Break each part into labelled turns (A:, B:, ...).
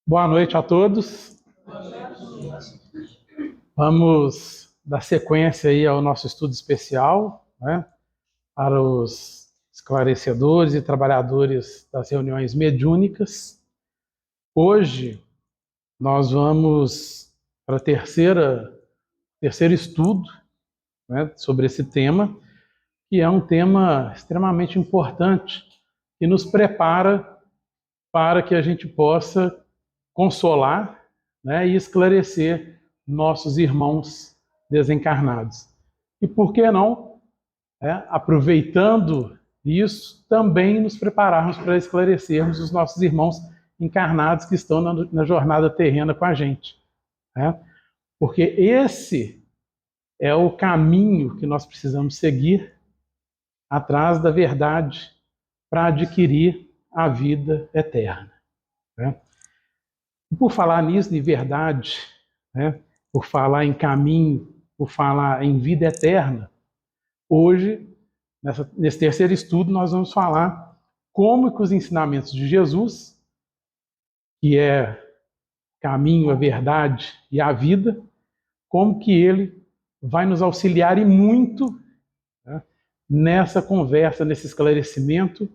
A: Boa noite a todos. Vamos dar sequência aí ao nosso estudo especial, né, para os esclarecedores e trabalhadores das reuniões mediúnicas. Hoje nós vamos para o terceiro estudo, né, sobre esse tema, que é um tema extremamente importante e nos prepara para que a gente possa consolar, né, e esclarecer nossos irmãos desencarnados. E por que não, né, aproveitando isso, também nos prepararmos para esclarecermos os nossos irmãos encarnados que estão na jornada terrena com a gente, né? Porque esse é o caminho que nós precisamos seguir atrás da verdade para adquirir a vida eterna, né? E por falar nisso, de verdade, né, por falar em caminho, por falar em vida eterna, hoje, nesse terceiro estudo, nós vamos falar como que os ensinamentos de Jesus, que é caminho, a verdade e a vida, como que ele vai nos auxiliar e muito, né, nessa conversa, nesse esclarecimento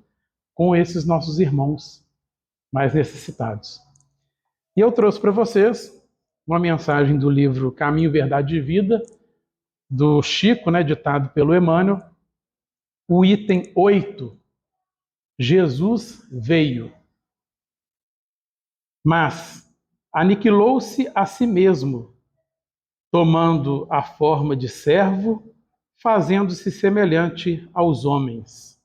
A: com esses nossos irmãos mais necessitados. E eu trouxe para vocês uma mensagem do livro Caminho, Verdade e Vida, do Chico, né, ditado pelo Emmanuel, o item 8, Jesus veio, mas aniquilou-se a si mesmo, tomando a forma de servo, fazendo-se semelhante aos homens.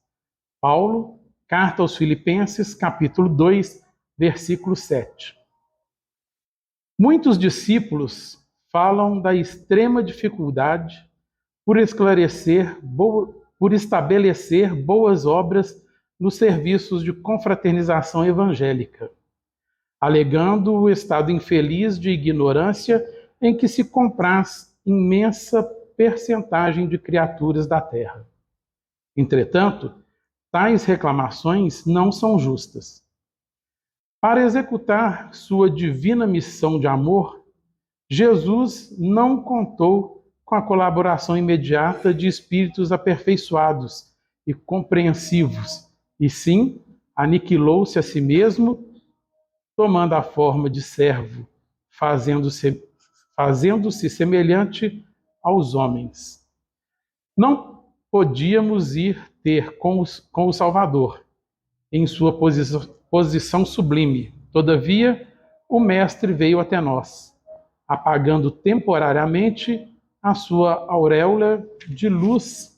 A: Paulo, Carta aos Filipenses, capítulo 2, versículo 7. Muitos discípulos falam da extrema dificuldade por estabelecer boas obras nos serviços de confraternização evangélica, alegando o estado infeliz de ignorância em que se compraz imensa percentagem de criaturas da terra. Entretanto, tais reclamações não são justas. Para executar sua divina missão de amor, Jesus não contou com a colaboração imediata de espíritos aperfeiçoados e compreensivos, e sim aniquilou-se a si mesmo, tomando a forma de servo, fazendo-se semelhante aos homens. Não podíamos ir ter com o Salvador em sua posição sublime. Todavia, o Mestre veio até nós, apagando temporariamente a sua auréola de luz,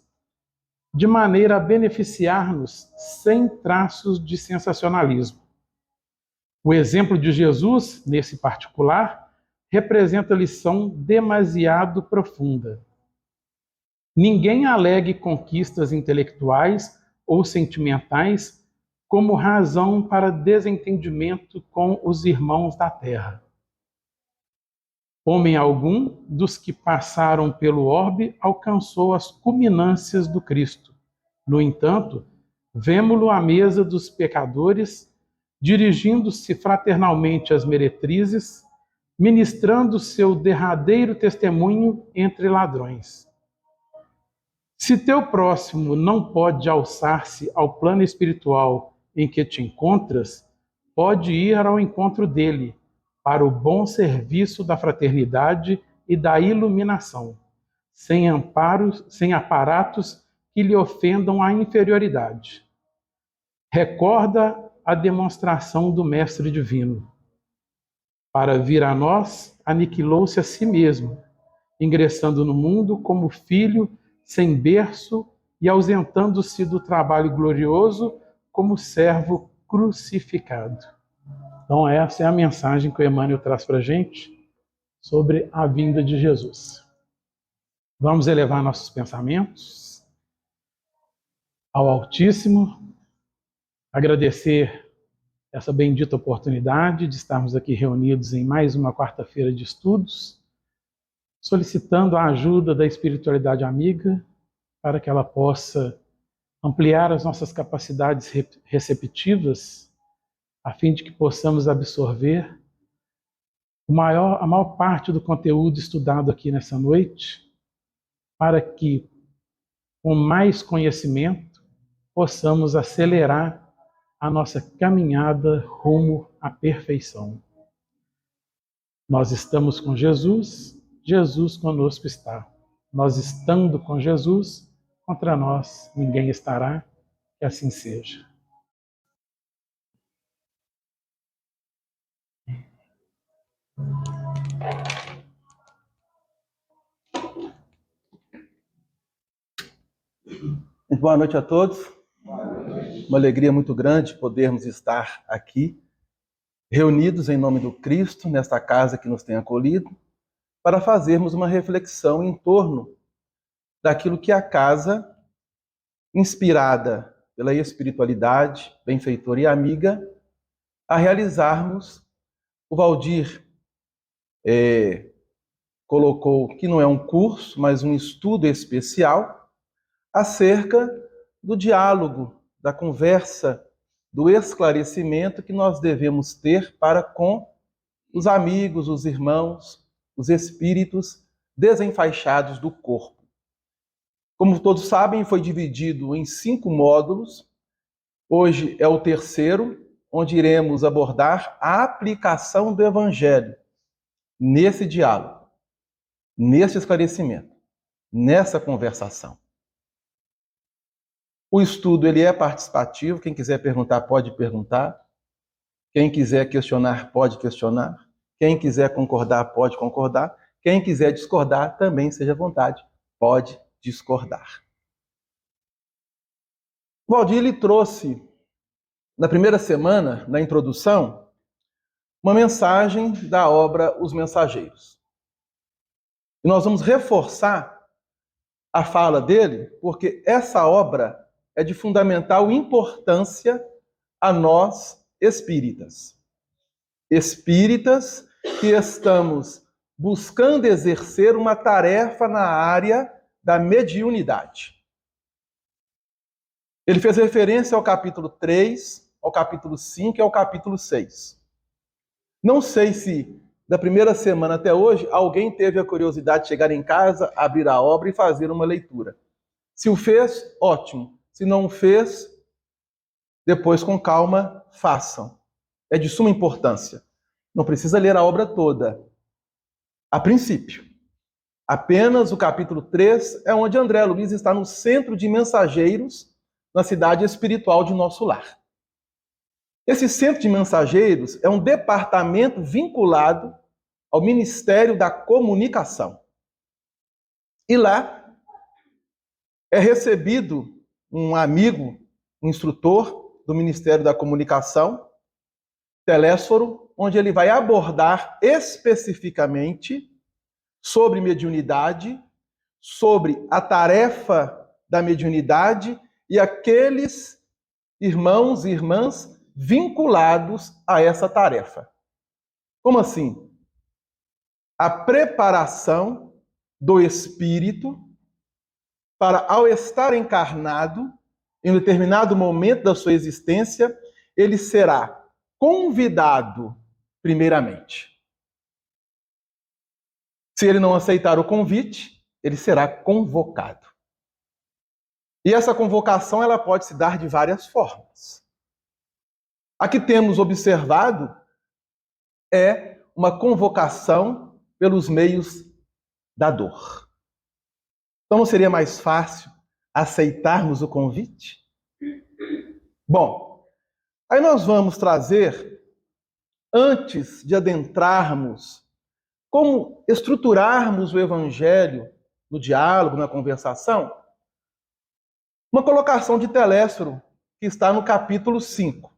A: de maneira a beneficiar-nos sem traços de sensacionalismo. O exemplo de Jesus, nesse particular, representa lição demasiado profunda. Ninguém alegue conquistas intelectuais ou sentimentais como razão para desentendimento com os irmãos da terra. Homem algum dos que passaram pelo orbe alcançou as culminâncias do Cristo. No entanto, vemo-lo à mesa dos pecadores, dirigindo-se fraternalmente às meretrizes, ministrando seu derradeiro testemunho entre ladrões. Se teu próximo não pode alçar-se ao plano espiritual em que te encontras, pode ir ao encontro dele, para o bom serviço da fraternidade e da iluminação, sem aparatos que lhe ofendam a inferioridade. Recorda a demonstração do Mestre Divino. Para vir a nós, aniquilou-se a si mesmo, ingressando no mundo como filho sem berço e ausentando-se do trabalho glorioso como servo crucificado. Então essa é a mensagem que o Emmanuel traz para a gente sobre a vinda de Jesus. Vamos elevar nossos pensamentos ao Altíssimo, agradecer essa bendita oportunidade de estarmos aqui reunidos em mais uma quarta-feira de estudos, solicitando a ajuda da espiritualidade amiga para que ela possa ampliar as nossas capacidades receptivas, a fim de que possamos absorver a maior parte do conteúdo estudado aqui nessa noite, para que, com mais conhecimento, possamos acelerar a nossa caminhada rumo à perfeição. Nós estamos com Jesus, Jesus conosco está. Nós estando com Jesus, contra nós ninguém estará, que assim seja.
B: Boa noite a todos. Uma alegria muito grande podermos estar aqui, reunidos em nome do Cristo, nesta casa que nos tem acolhido, para fazermos uma reflexão em torno daquilo que a casa, inspirada pela espiritualidade, benfeitora e amiga, a realizarmos. O Valdir colocou que não é um curso, mas um estudo especial acerca do diálogo, da conversa, do esclarecimento que nós devemos ter para com os amigos, os irmãos, os espíritos desenfaixados do corpo. Como todos sabem, foi dividido em 5 módulos. Hoje é o terceiro, onde iremos abordar a aplicação do Evangelho nesse diálogo, nesse esclarecimento, nessa conversação. O estudo ele é participativo, quem quiser perguntar pode perguntar, quem quiser questionar pode questionar, quem quiser concordar pode concordar, quem quiser discordar também seja à vontade, pode discordar. O Valdir ele trouxe, na primeira semana, na introdução, uma mensagem da obra Os Mensageiros. E nós vamos reforçar a fala dele, porque essa obra é de fundamental importância a nós espíritas. Espíritas que estamos buscando exercer uma tarefa na área da mediunidade. Ele fez referência ao capítulo 3, ao capítulo 5 e ao capítulo 6. Não sei se, da primeira semana até hoje, alguém teve a curiosidade de chegar em casa, abrir a obra e fazer uma leitura. Se o fez, ótimo. Se não o fez, depois com calma, façam. É de suma importância. Não precisa ler a obra toda. A princípio. Apenas o capítulo 3 é onde André Luiz está no centro de mensageiros na cidade espiritual de nosso lar. Esse centro de mensageiros é um departamento vinculado ao Ministério da Comunicação. E lá é recebido um amigo, um instrutor do Ministério da Comunicação, Telésforo, onde ele vai abordar especificamente sobre mediunidade, sobre a tarefa da mediunidade e aqueles irmãos e irmãs vinculados a essa tarefa. Como assim? A preparação do espírito para, ao estar encarnado, em um determinado momento da sua existência, ele será convidado primeiramente. Se ele não aceitar o convite, ele será convocado. E essa convocação ela pode se dar de várias formas. A que temos observado é uma convocação pelos meios da dor. Então não seria mais fácil aceitarmos o convite? Bom, aí nós vamos trazer, antes de adentrarmos, como estruturarmos o Evangelho no diálogo, na conversação, uma colocação de Telésforo, que está no capítulo 5.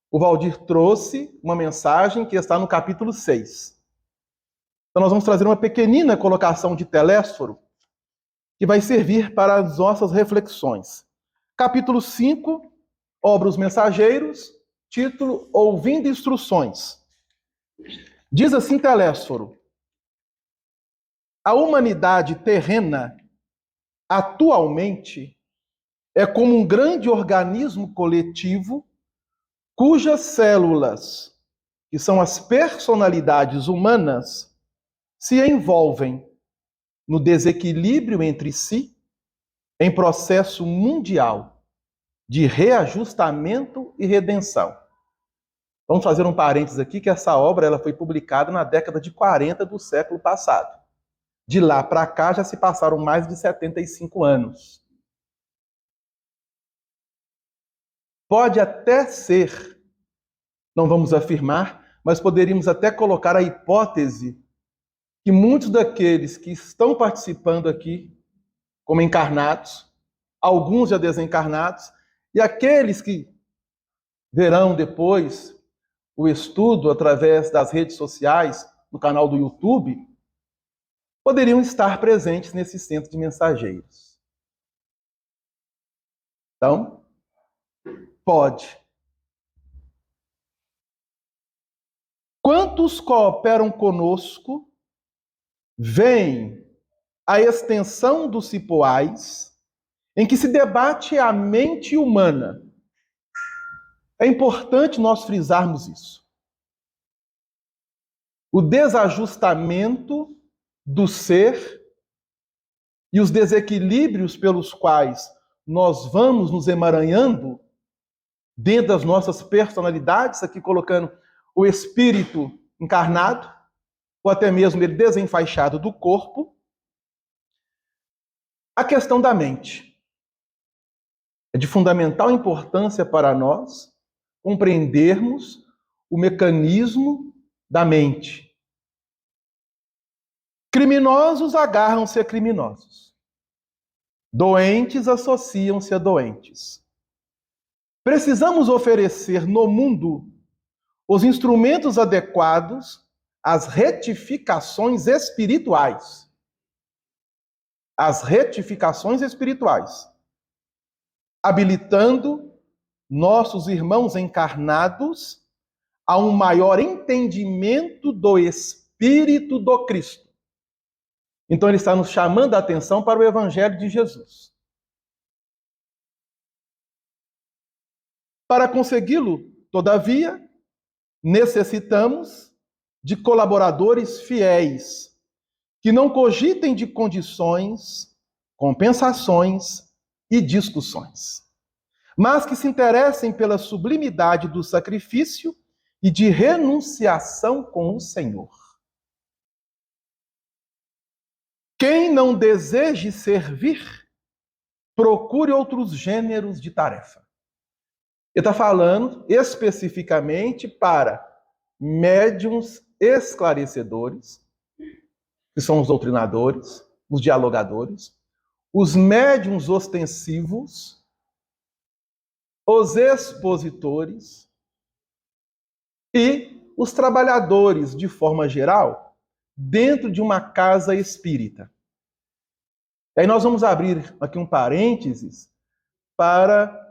B: O Valdir trouxe uma mensagem que está no capítulo 6. Então nós vamos trazer uma pequenina colocação de Telésforo, que vai servir para as nossas reflexões. Capítulo 5, obra Os Mensageiros, título Ouvindo Instruções. Diz assim Telésforo: a humanidade terrena, atualmente, é como um grande organismo coletivo cujas células, que são as personalidades humanas, se envolvem no desequilíbrio entre si em processo mundial de reajustamento e redenção. Vamos fazer um parênteses aqui, que essa obra ela foi publicada na década de 40 do século passado. De lá para cá já se passaram mais de 75 anos. Pode até ser, não vamos afirmar, mas poderíamos até colocar a hipótese que muitos daqueles que estão participando aqui, como encarnados, alguns já desencarnados, e aqueles que verão depois o estudo através das redes sociais, no canal do YouTube, poderiam estar presentes nesse centro de mensageiros. Então, pode. Quantos cooperam conosco, veem a extensão dos cipoais, em que se debate a mente humana. É importante nós frisarmos isso. O desajustamento do ser e os desequilíbrios pelos quais nós vamos nos emaranhando dentro das nossas personalidades, aqui colocando o espírito encarnado, ou até mesmo ele desenfaixado do corpo, a questão da mente. É de fundamental importância para nós compreendermos o mecanismo da mente. Criminosos agarram-se a criminosos. Doentes associam-se a doentes. Precisamos oferecer no mundo os instrumentos adequados às retificações espirituais. As retificações espirituais. Habilitando nossos irmãos encarnados a um maior entendimento do Espírito do Cristo. Então ele está nos chamando a atenção para o Evangelho de Jesus. Para consegui-lo, todavia, necessitamos de colaboradores fiéis, que não cogitem de condições, compensações e discussões, mas que se interessem pela sublimidade do sacrifício e de renunciação com o Senhor. Quem não deseje servir, procure outros gêneros de tarefa. Ele está falando especificamente para médiuns esclarecedores, que são os doutrinadores, os dialogadores, os médiuns ostensivos, os expositores e os trabalhadores, de forma geral, dentro de uma casa espírita. E aí nós vamos abrir aqui um parênteses para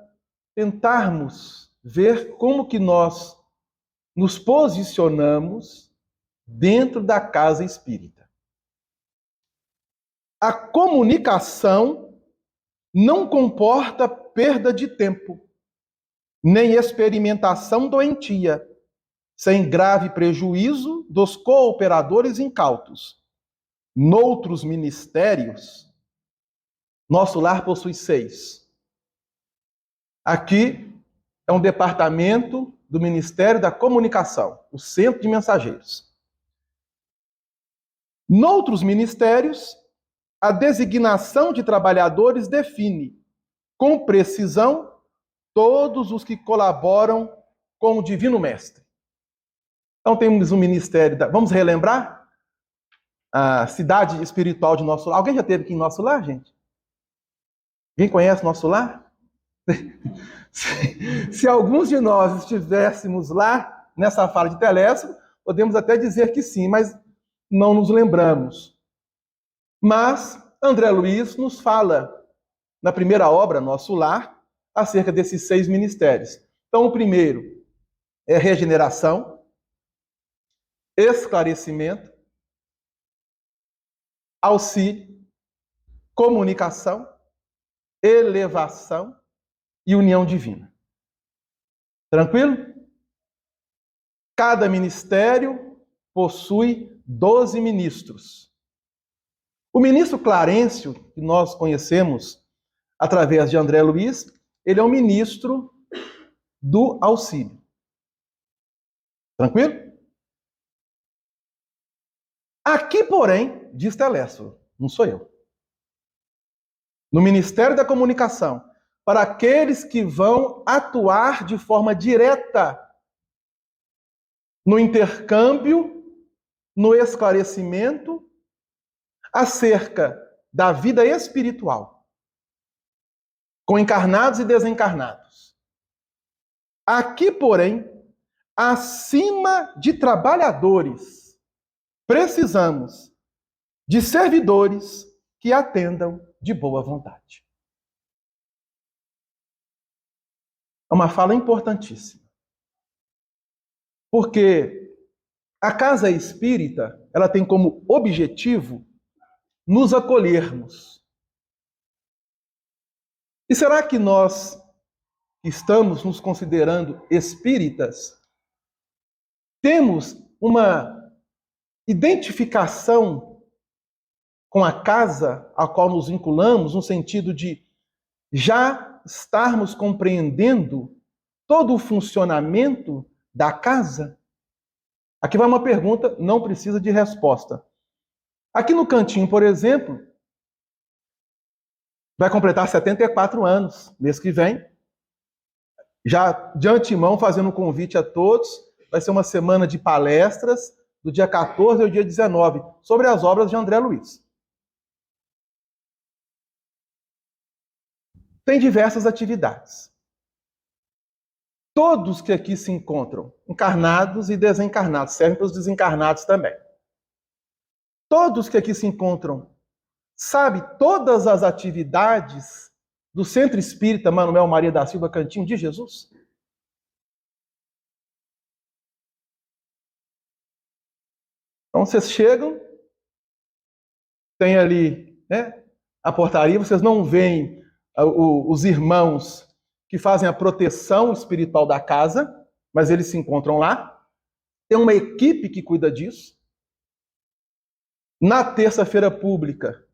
B: tentarmos ver como que nós nos posicionamos dentro da casa espírita. A comunicação não comporta perda de tempo, nem experimentação doentia, sem grave prejuízo dos cooperadores incautos. Noutros ministérios, nosso lar possui 6. Aqui é um departamento do Ministério da Comunicação, o Centro de Mensageiros. Noutros ministérios, a designação de trabalhadores define, com precisão, todos os que colaboram com o Divino Mestre. Então temos um ministério... Vamos relembrar? A cidade espiritual de nosso lar. Alguém já esteve aqui em nosso lar, gente? Alguém conhece nosso lar? Se alguns de nós estivéssemos lá, nessa fala de Telésforo, podemos até dizer que sim, mas não nos lembramos. Mas André Luiz nos fala, na primeira obra, Nosso Lar, acerca desses 6 ministérios. Então, o primeiro é regeneração, esclarecimento, auxílio, comunicação, elevação e união divina. Tranquilo? Cada ministério possui 12 ministros. O ministro Clarencio, que nós conhecemos através de André Luiz, ele é um ministro do auxílio. Tranquilo? Aqui, porém, diz Telésforo, não sou eu. No Ministério da Comunicação, para aqueles que vão atuar de forma direta no intercâmbio, no esclarecimento acerca da vida espiritual, com encarnados e desencarnados. Aqui, porém, acima de trabalhadores, precisamos de servidores que atendam de boa vontade. É uma fala importantíssima. Porque a casa espírita, ela tem como objetivo nos acolhermos. E será que nós estamos nos considerando espíritas? Temos uma identificação com a casa a qual nos vinculamos, no sentido de já estarmos compreendendo todo o funcionamento da casa? Aqui vai uma pergunta, não precisa de resposta. Aqui no cantinho, por exemplo, vai completar 74 anos, mês que vem. Já de antemão, fazendo um convite a todos, vai ser uma semana de palestras, do dia 14 ao dia 19, sobre as obras de André Luiz. Tem diversas atividades. Todos que aqui se encontram, encarnados e desencarnados, servem para os desencarnados também. Todos que aqui se encontram, sabe todas as atividades do Centro Espírita Manuel Maria da Silva Cantinho de Jesus? Então vocês chegam, tem ali, né, a portaria, vocês não veem os irmãos que fazem a proteção espiritual da casa, mas eles se encontram lá. Tem uma equipe que cuida disso. Na terça-feira pública,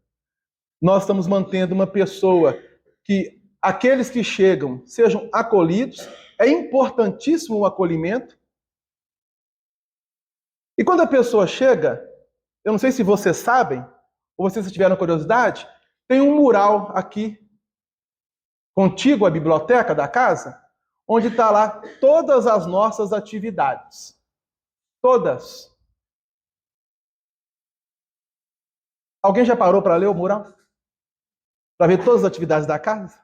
B: nós estamos mantendo uma pessoa que aqueles que chegam sejam acolhidos. É importantíssimo o acolhimento. E quando a pessoa chega, eu não sei se vocês sabem, ou vocês tiveram curiosidade, tem um mural aqui, contíguo à biblioteca da casa, onde está lá todas as nossas atividades. Todas. Alguém já parou para ler o mural? Para ver todas as atividades da casa?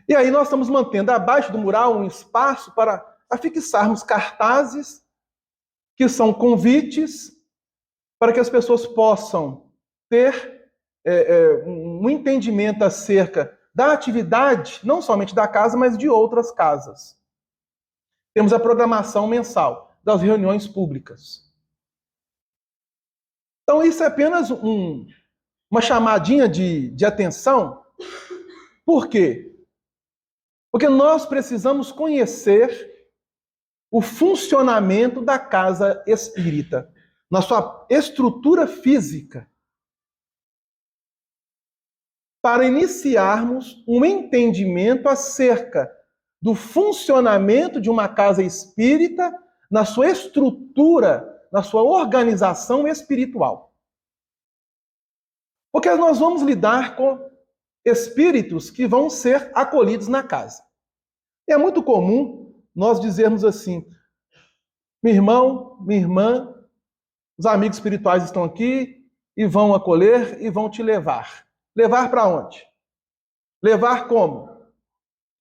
B: E aí nós estamos mantendo abaixo do mural um espaço para afixarmos cartazes que são convites para que as pessoas possam ter um entendimento acerca da atividade, não somente da casa, mas de outras casas. Temos a programação mensal das reuniões públicas. Então isso é apenas uma chamadinha de atenção. Por quê? Porque nós precisamos conhecer o funcionamento da casa espírita, na sua estrutura física, para iniciarmos um entendimento acerca do funcionamento de uma casa espírita, na sua estrutura, na sua organização espiritual. Porque nós vamos lidar com espíritos que vão ser acolhidos na casa. E é muito comum nós dizermos assim: meu irmão, minha irmã, os amigos espirituais estão aqui e vão acolher e vão te levar. Levar para onde? Levar como?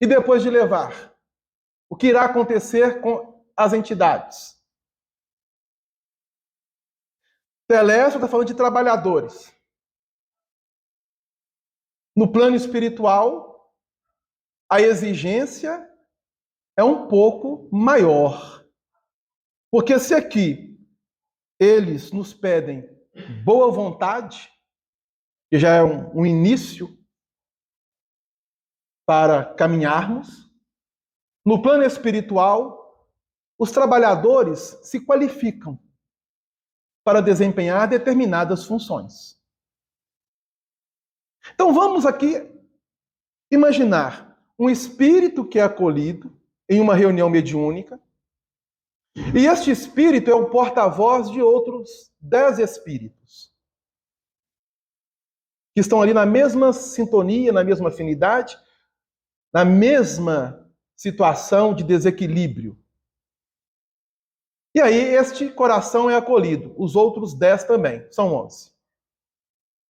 B: E depois de levar, o que irá acontecer com as entidades? Telésforo está falando de trabalhadores. No plano espiritual, a exigência é um pouco maior. Porque se aqui eles nos pedem boa vontade, que já é um início para caminharmos, no plano espiritual, os trabalhadores se qualificam para desempenhar determinadas funções. Então vamos aqui imaginar um espírito que é acolhido em uma reunião mediúnica, e este espírito é o porta-voz de outros 10 espíritos, que estão ali na mesma sintonia, na mesma afinidade, na mesma situação de desequilíbrio. E aí este coração é acolhido, os outros 10 também, são 11.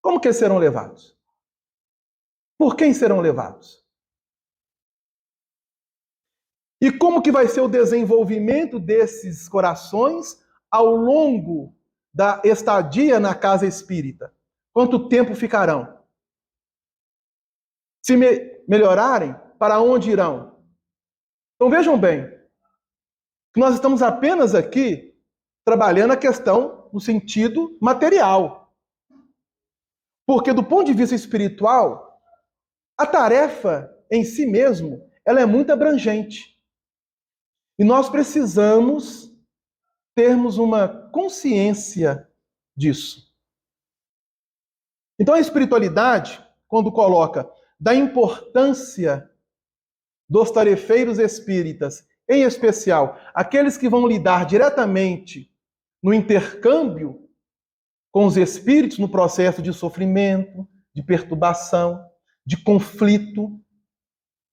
B: Como que serão levados? Por quem serão levados? E como que vai ser o desenvolvimento desses corações ao longo da estadia na casa espírita? Quanto tempo ficarão? Se melhorarem, para onde irão? Então vejam bem, que nós estamos apenas aqui trabalhando a questão no sentido material. Porque do ponto de vista espiritual, a tarefa em si mesmo, ela é muito abrangente. E nós precisamos termos uma consciência disso. Então a espiritualidade, quando coloca da importância dos tarefeiros espíritas, em especial aqueles que vão lidar diretamente no intercâmbio com os espíritos no processo de sofrimento, de perturbação, de conflito,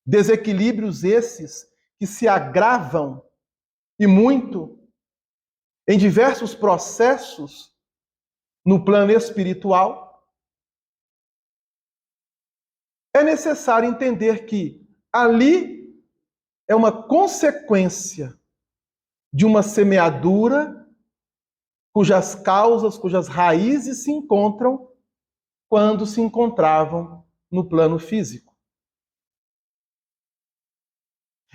B: desequilíbrios esses que se agravam e muito em diversos processos no plano espiritual, é necessário entender que ali é uma consequência de uma semeadura cujas causas, cujas raízes se encontram quando se encontravam no plano físico.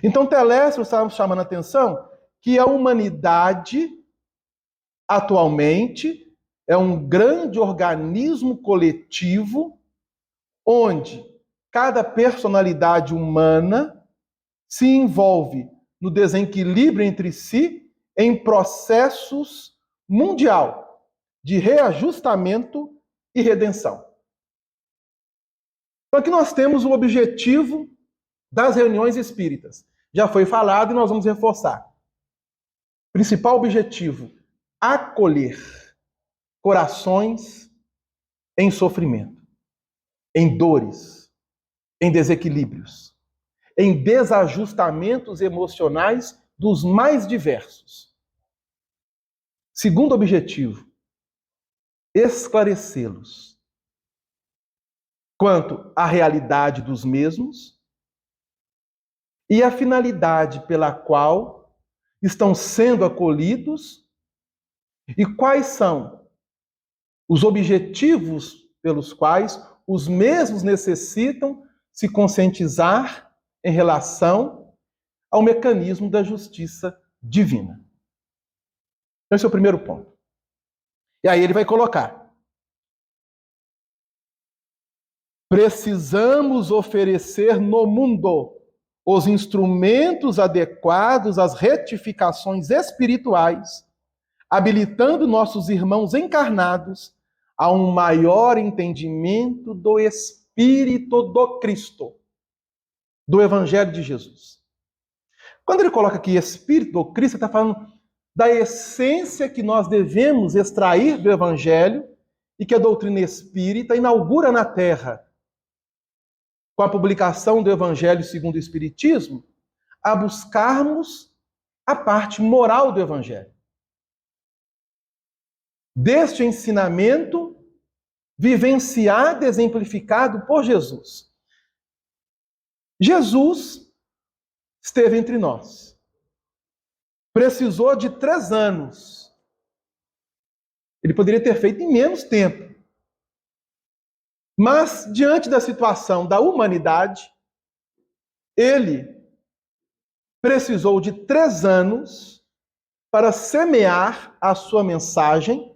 B: Então, Telésforo está chamando a atenção que a humanidade, atualmente, é um grande organismo coletivo onde cada personalidade humana se envolve no desequilíbrio entre si em processos mundial de reajustamento e redenção. Então, aqui nós temos o objetivo das reuniões espíritas. Já foi falado e nós vamos reforçar. Principal objetivo: acolher corações em sofrimento, em dores, em desequilíbrios, em desajustamentos emocionais dos mais diversos. Segundo objetivo: esclarecê-los quanto à realidade dos mesmos e a finalidade pela qual estão sendo acolhidos e quais são os objetivos pelos quais os mesmos necessitam se conscientizar em relação ao mecanismo da justiça divina. Esse é o primeiro ponto. E aí ele vai colocar: precisamos oferecer no mundo os instrumentos adequados às retificações espirituais, habilitando nossos irmãos encarnados a um maior entendimento do Espírito do Cristo, do Evangelho de Jesus. Quando ele coloca aqui Espírito do Cristo, ele está falando da essência que nós devemos extrair do Evangelho e que a doutrina espírita inaugura na Terra, com a publicação do Evangelho segundo o Espiritismo, a buscarmos a parte moral do Evangelho. Deste ensinamento vivenciado, exemplificado por Jesus. Jesus esteve entre nós. Precisou de 3 anos. Ele poderia ter feito em menos tempo. Mas, diante da situação da humanidade, ele precisou de 3 anos para semear a sua mensagem,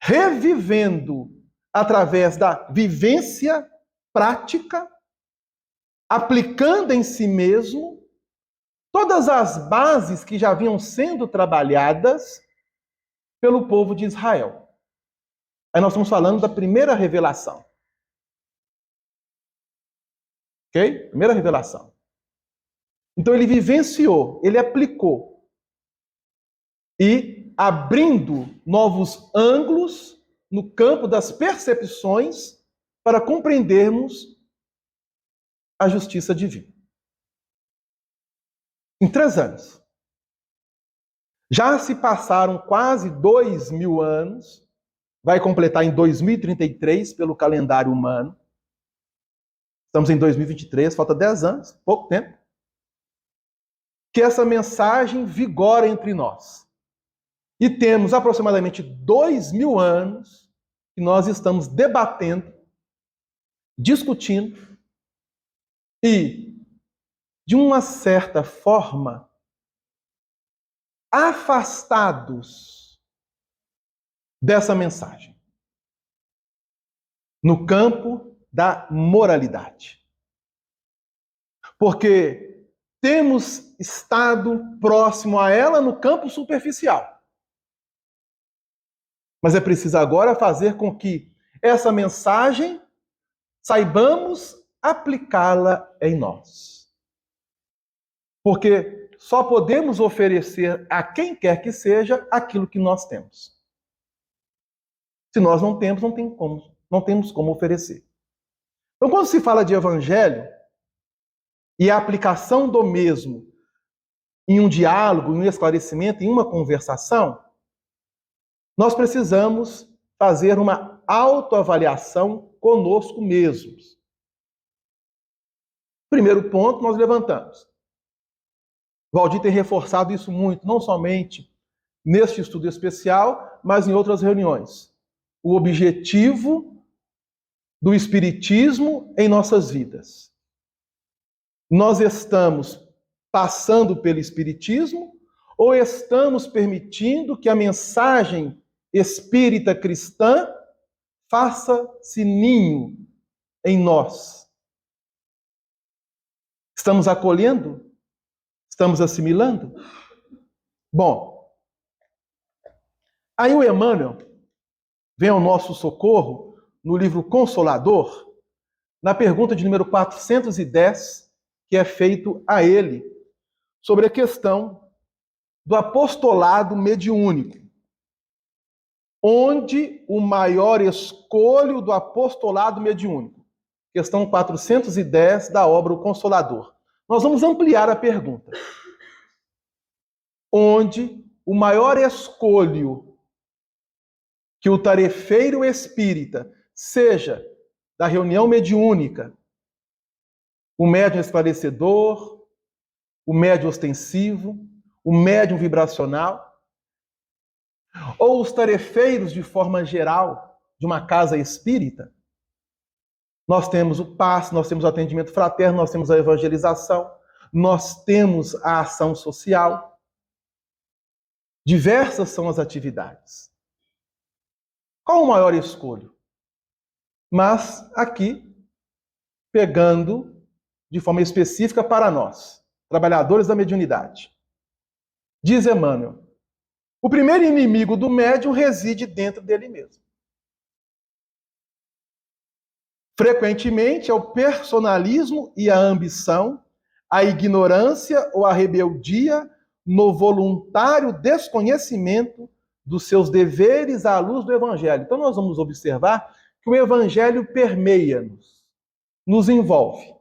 B: revivendo através da vivência prática, aplicando em si mesmo todas as bases que já vinham sendo trabalhadas pelo povo de Israel. Aí nós estamos falando da primeira revelação. Ok? Primeira revelação. Então ele vivenciou, ele aplicou. E abrindo novos ângulos no campo das percepções para compreendermos a justiça divina. Em 3 anos. Já se passaram quase 2000 anos, vai completar em 2033 pelo calendário humano. Estamos em 2023, falta 10 anos, pouco tempo. Que essa mensagem vigora entre nós. E temos aproximadamente 2000 anos que nós estamos debatendo, discutindo e, de uma certa forma, afastados dessa mensagem. No campo da moralidade. Porque temos estado próximo a ela no campo superficial. Mas é preciso agora fazer com que essa mensagem saibamos aplicá-la em nós. Porque só podemos oferecer a quem quer que seja aquilo que nós temos. Se nós não temos, não temos como oferecer. Então, quando se fala de evangelho e a aplicação do mesmo em um diálogo, em um esclarecimento, em uma conversação, nós precisamos fazer uma autoavaliação conosco mesmos. Primeiro ponto, nós levantamos. Valdir tem reforçado isso muito, não somente neste estudo especial, mas em outras reuniões. O objetivo do Espiritismo em nossas vidas. Nós estamos passando pelo Espiritismo ou estamos permitindo que a mensagem espírita cristã faça-se ninho em nós? Estamos acolhendo? Estamos assimilando? Bom, aí o Emmanuel vem ao nosso socorro no livro Consolador, na pergunta de número 410, que é feito a ele, sobre a questão do apostolado mediúnico, onde o maior escolho do apostolado mediúnico. Questão 410 da obra O Consolador. Nós vamos ampliar a pergunta. Onde o maior escolho que o tarefeiro espírita, seja da reunião mediúnica, o médium esclarecedor, o médium ostensivo, o médium vibracional, ou os tarefeiros de forma geral de uma casa espírita, nós temos o passe, nós temos o atendimento fraterno, nós temos a evangelização, nós temos a ação social. Diversas são as atividades. Qual o maior escolho? Mas aqui, pegando de forma específica para nós, trabalhadores da mediunidade. Diz Emmanuel, o primeiro inimigo do médium reside dentro dele mesmo. Frequentemente é o personalismo e a ambição, a ignorância ou a rebeldia no voluntário desconhecimento dos seus deveres à luz do Evangelho. Então nós vamos observar que o Evangelho permeia-nos, nos envolve.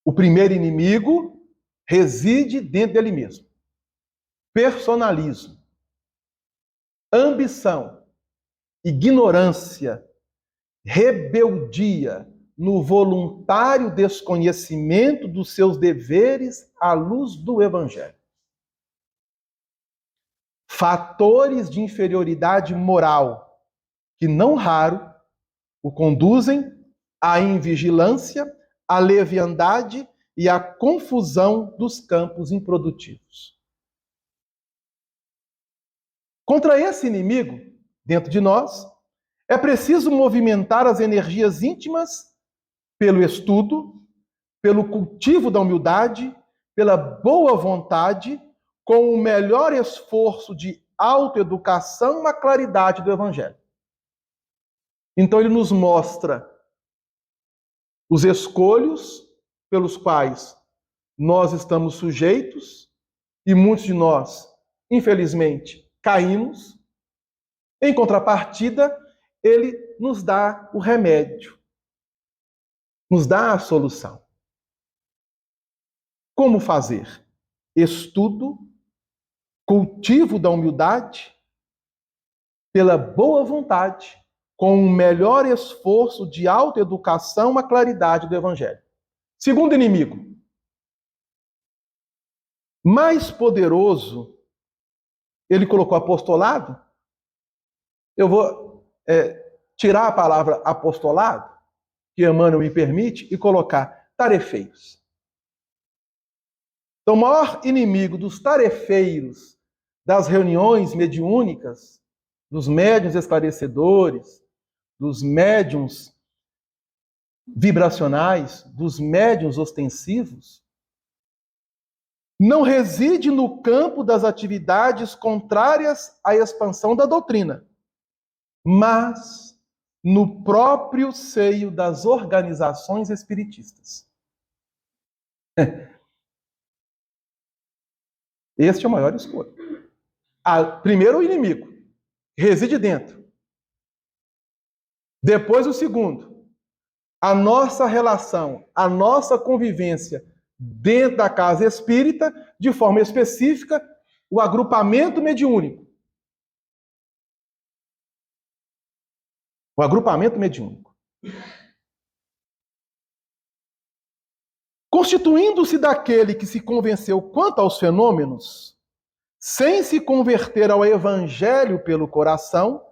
B: O primeiro inimigo reside dentro dele mesmo. Personalismo, ambição, ignorância, rebeldia no voluntário desconhecimento dos seus deveres à luz do Evangelho. Fatores de inferioridade moral que, não raro, o conduzem à invigilância, à leviandade e à confusão dos campos improdutivos. Contra esse inimigo, dentro de nós, é preciso movimentar as energias íntimas pelo estudo, pelo cultivo da humildade, pela boa vontade, com o melhor esforço de autoeducação, a claridade do Evangelho. Então ele nos mostra os escolhos pelos quais nós estamos sujeitos, e muitos de nós, infelizmente, caímos. Em contrapartida, ele nos dá o remédio, nos dá a solução. Como fazer? Estudo, cultivo da humildade, pela boa vontade, com o melhor esforço de autoeducação, a claridade do Evangelho. Segundo inimigo, mais poderoso, ele colocou apostolado. Eu vou tirar a palavra apostolado, que Emmanuel me permite, e colocar tarefeiros. Então, o maior inimigo dos tarefeiros, das reuniões mediúnicas, dos médiuns esclarecedores, dos médiuns vibracionais, dos médiuns ostensivos, não reside no campo das atividades contrárias à expansão da doutrina, mas no próprio seio das organizações espiritistas. Este é o maior escolho. Primeiro, o inimigo reside dentro. Depois, o segundo, a nossa relação, a nossa convivência dentro da casa espírita, de forma específica, o agrupamento mediúnico. O agrupamento mediúnico. Constituindo-se daquele que se convenceu quanto aos fenômenos, sem se converter ao Evangelho pelo coração,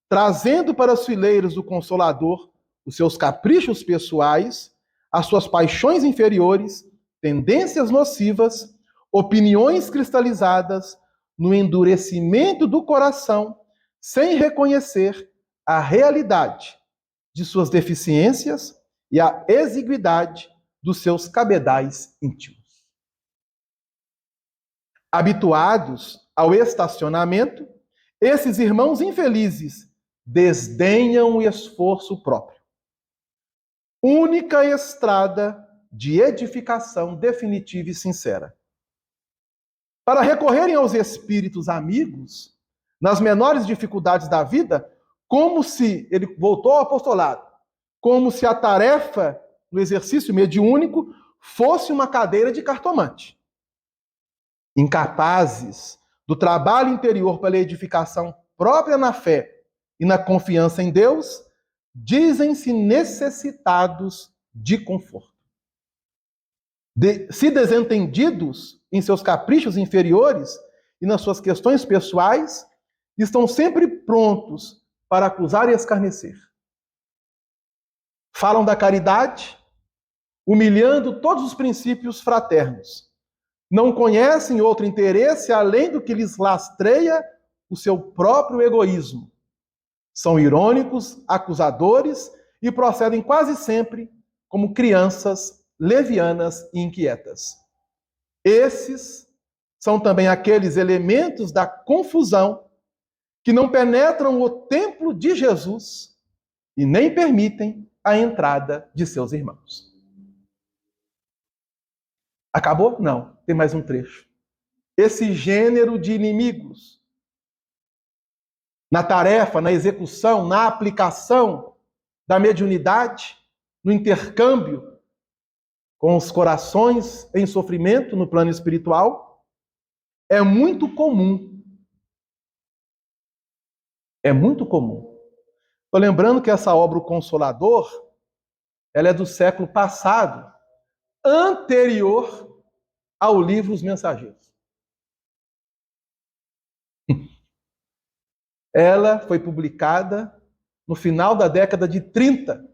B: trazendo para as fileiras do Consolador os seus caprichos pessoais, as suas paixões inferiores, tendências nocivas, opiniões cristalizadas no endurecimento do coração, sem reconhecer a realidade de suas deficiências e a exiguidade dos seus cabedais íntimos. Habituados ao estacionamento, esses irmãos infelizes desdenham o esforço próprio. Única estrada de edificação definitiva e sincera. Para recorrerem aos espíritos amigos, nas menores dificuldades da vida, como se, ele voltou ao apostolado, como se a tarefa no exercício mediúnico fosse uma cadeira de cartomante. Incapazes do trabalho interior pela edificação própria na fé e na confiança em Deus, dizem-se necessitados de conforto. Se desentendidos em seus caprichos inferiores e nas suas questões pessoais, estão sempre prontos para acusar e escarnecer. Falam da caridade, humilhando todos os princípios fraternos. Não conhecem outro interesse além do que lhes lastreia o seu próprio egoísmo. São irônicos, acusadores e procedem quase sempre como crianças levianas e inquietas. Esses são também aqueles elementos da confusão que não penetram o templo de Jesus e nem permitem a entrada de seus irmãos. Acabou? Não, tem mais um trecho. Esse gênero de inimigos, na tarefa, na execução, na aplicação da mediunidade, no intercâmbio com os corações em sofrimento no plano espiritual, é muito comum. É muito comum. Estou lembrando que essa obra, O Consolador, ela é do século passado, anterior ao livro Os Mensageiros. Ela foi publicada no final da década de 30.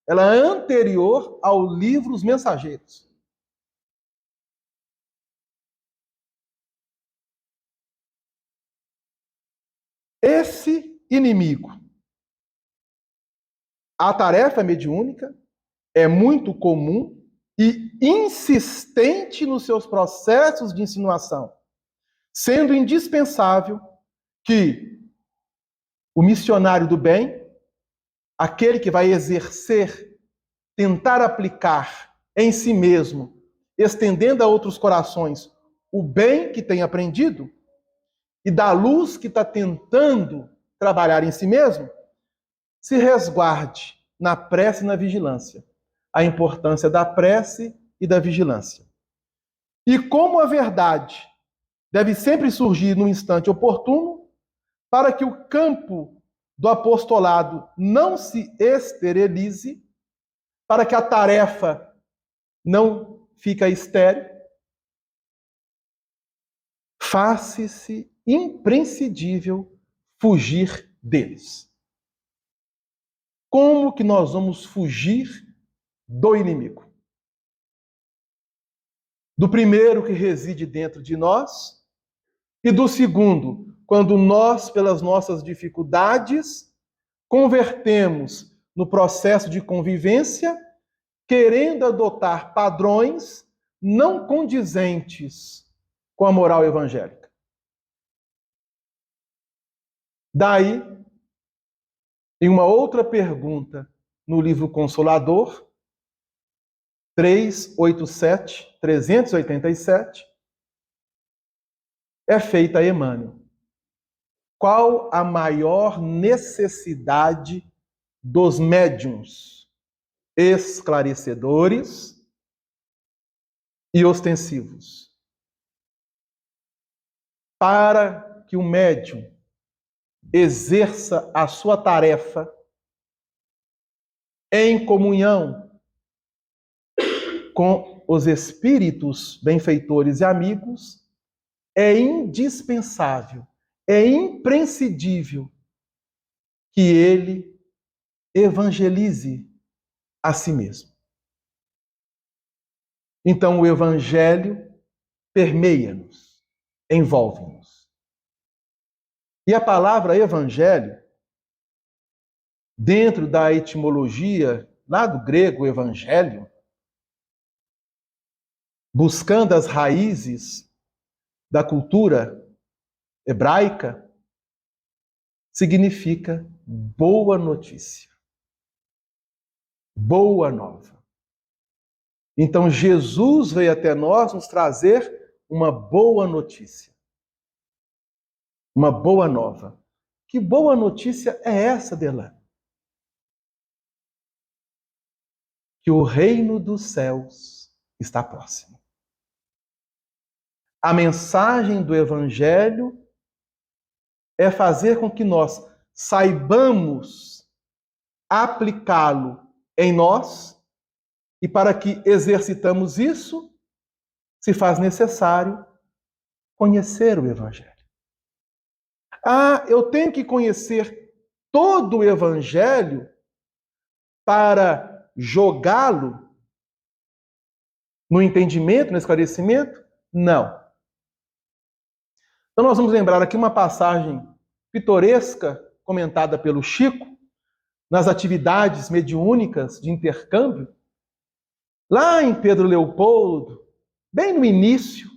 B: Ela é anterior ao livro Os Mensageiros. Esse inimigo, a tarefa mediúnica, é muito comum e insistente nos seus processos de insinuação, sendo indispensável que o missionário do bem, aquele que vai exercer, tentar aplicar em si mesmo, estendendo a outros corações o bem que tem aprendido e da luz que está tentando trabalhar em si mesmo, se resguarde na prece e na vigilância. A importância da prece e da vigilância. E como a verdade deve sempre surgir no instante oportuno, para que o campo do apostolado não se esterilize, para que a tarefa não fique estéril, faça-se imprescindível fugir deles. Como que nós vamos fugir do inimigo? Do primeiro que reside dentro de nós e do segundo, quando nós, pelas nossas dificuldades, convertemos no processo de convivência, querendo adotar padrões não condizentes com a moral evangélica. Daí, em uma outra pergunta no livro Consolador, 387, é feita a Emmanuel. Qual a maior necessidade dos médiuns esclarecedores e ostensivos? Para que o médium exerça a sua tarefa em comunhão com os espíritos benfeitores e amigos, é indispensável, é imprescindível que ele evangelize a si mesmo. Então o evangelho permeia-nos, envolve-nos. E a palavra evangelho, dentro da etimologia, lá do grego evangelho, buscando as raízes da cultura hebraica, significa boa notícia, boa nova. Então Jesus veio até nós nos trazer uma boa notícia, uma boa nova. Que boa notícia é essa, Delane? Que o reino dos céus está próximo. A mensagem do Evangelho é fazer com que nós saibamos aplicá-lo em nós, e para que exercitamos isso, se faz necessário conhecer o Evangelho. Eu tenho que conhecer todo o Evangelho para jogá-lo no entendimento, no esclarecimento? Não. Então nós vamos lembrar aqui uma passagem pitoresca comentada pelo Chico nas atividades mediúnicas de intercâmbio, lá em Pedro Leopoldo, bem no início,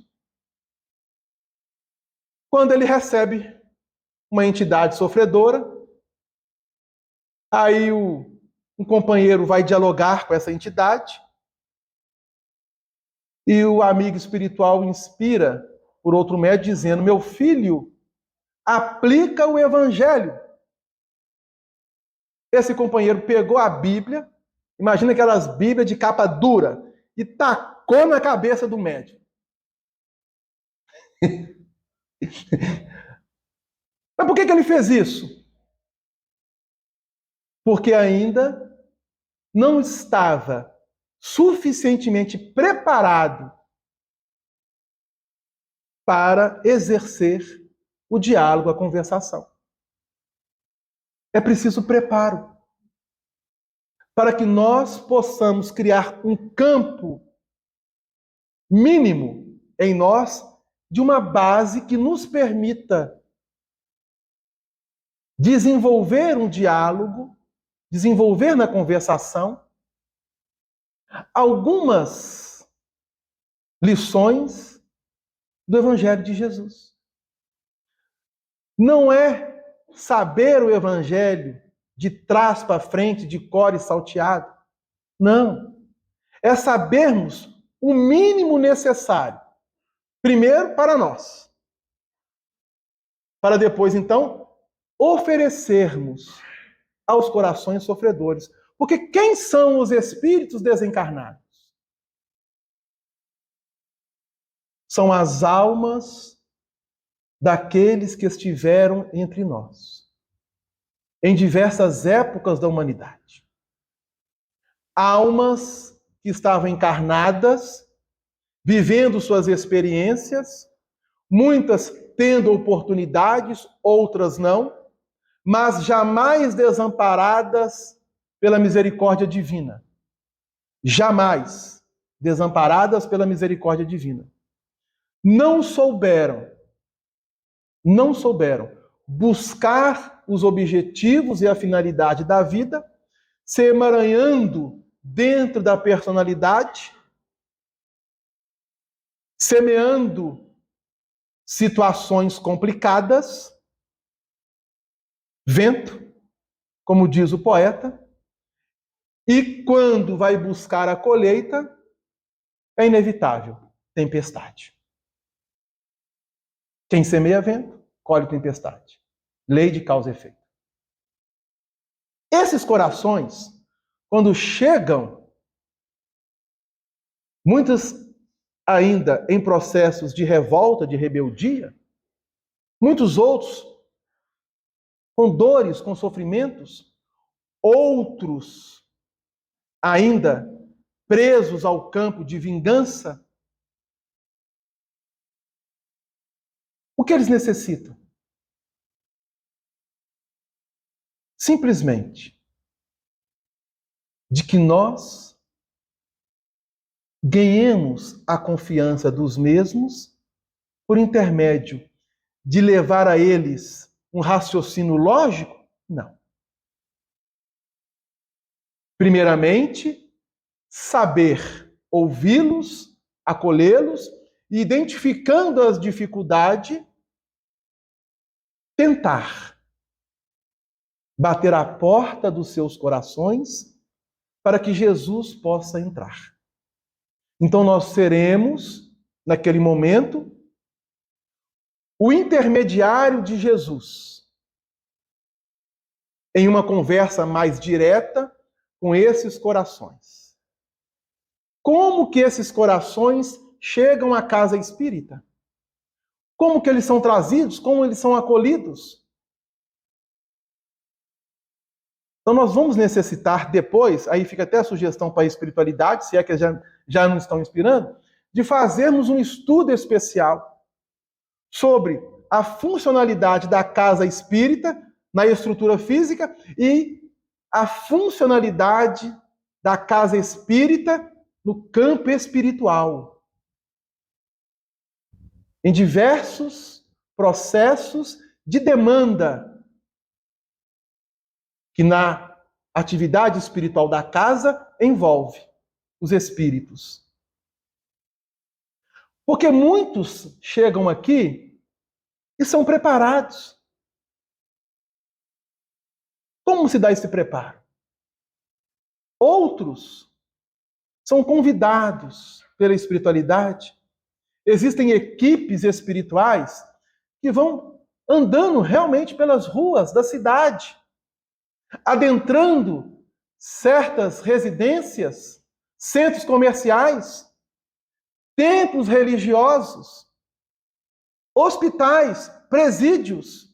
B: quando ele recebe uma entidade sofredora, aí um companheiro vai dialogar com essa entidade e o amigo espiritual inspira por outro médium dizendo: meu filho, aplica o evangelho. Esse companheiro pegou a Bíblia, imagina aquelas Bíblias de capa dura, e tacou na cabeça do médium. Mas por que ele fez isso? Porque ainda não estava suficientemente preparado para exercer o diálogo, a conversação. É preciso preparo para que nós possamos criar um campo mínimo em nós de uma base que nos permita desenvolver um diálogo, desenvolver na conversação algumas lições do Evangelho de Jesus. Não é saber o Evangelho de trás para frente, de cor e salteado. Não. É sabermos o mínimo necessário. Primeiro, para nós. Para depois, então, oferecermos aos corações sofredores. Porque quem são os espíritos desencarnados? São as almas daqueles que estiveram entre nós, em diversas épocas da humanidade. Almas que estavam encarnadas, vivendo suas experiências, muitas tendo oportunidades, outras não, mas jamais desamparadas pela misericórdia divina. Jamais desamparadas pela misericórdia divina. Não souberam buscar os objetivos e a finalidade da vida, se emaranhando dentro da personalidade, semeando situações complicadas, vento, como diz o poeta, e quando vai buscar a colheita, é inevitável, tempestade. Quem semeia vento, colhe tempestade. Lei de causa e efeito. Esses corações, quando chegam, muitos ainda em processos de revolta, de rebeldia, muitos outros com dores, com sofrimentos, outros ainda presos ao campo de vingança. O que eles necessitam? Simplesmente de que nós ganhemos a confiança dos mesmos por intermédio de levar a eles um raciocínio lógico? Não. Primeiramente, saber ouvi-los, acolhê-los e, identificando as dificuldades, tentar bater à porta dos seus corações para que Jesus possa entrar. Então nós seremos, naquele momento, o intermediário de Jesus em uma conversa mais direta com esses corações. Como que esses corações chegam à casa espírita? Como que eles são trazidos? Como eles são acolhidos? Então nós vamos necessitar depois, aí fica até a sugestão para a espiritualidade, se é que já não estão inspirando, de fazermos um estudo especial sobre a funcionalidade da casa espírita na estrutura física e a funcionalidade da casa espírita no campo espiritual. Em diversos processos de demanda que na atividade espiritual da casa envolve os espíritos. Porque muitos chegam aqui e são preparados. Como se dá esse preparo? Outros são convidados pela espiritualidade. Existem equipes espirituais que vão andando realmente pelas ruas da cidade, adentrando certas residências, centros comerciais, templos religiosos, hospitais, presídios,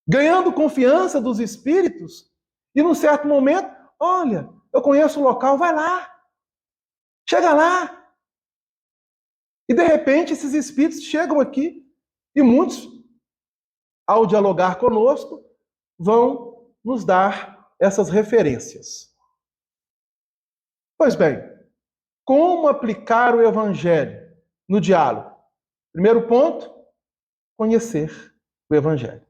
B: ganhando confiança dos espíritos e, num certo momento, olha, eu conheço o local, vai lá, chega lá. E, de repente, esses espíritos chegam aqui e muitos, ao dialogar conosco, vão nos dar essas referências. Pois bem, como aplicar o Evangelho no diálogo? Primeiro ponto, conhecer o Evangelho.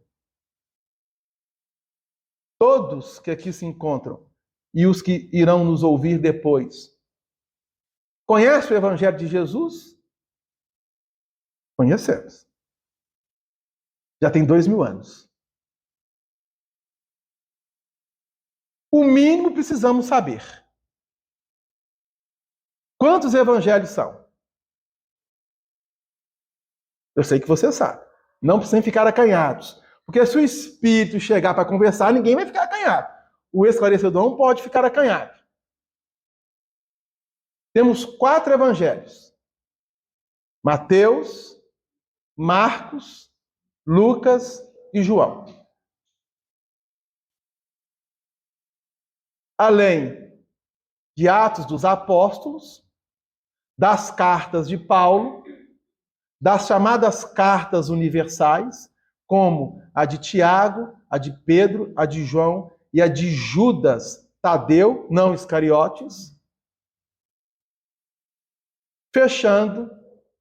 B: Todos que aqui se encontram e os que irão nos ouvir depois. Conhece o Evangelho de Jesus? Conhecemos. Já tem 2000 anos. O mínimo precisamos saber. Quantos evangelhos são? Eu sei que você sabe. Não precisam ficar acanhados. Porque se o Espírito chegar para conversar, ninguém vai ficar acanhado. O esclarecedor não pode ficar acanhado. Temos 4 evangelhos. Mateus, Marcos, Lucas e João. Além de Atos dos Apóstolos, das cartas de Paulo, das chamadas cartas universais, como a de Tiago, a de Pedro, a de João e a de Judas Tadeu, não Iscariotes, fechando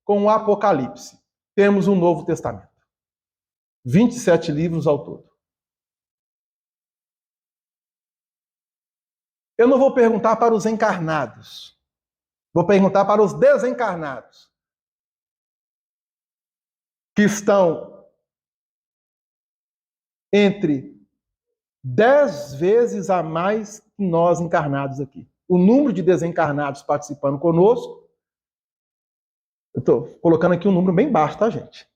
B: com o Apocalipse. Temos um Novo Testamento. 27 livros ao todo. Eu não vou perguntar para os encarnados. Vou perguntar para os desencarnados. Que estão entre 10 vezes a mais que nós encarnados aqui. O número de desencarnados participando conosco, eu estou colocando aqui um número bem baixo, tá, gente?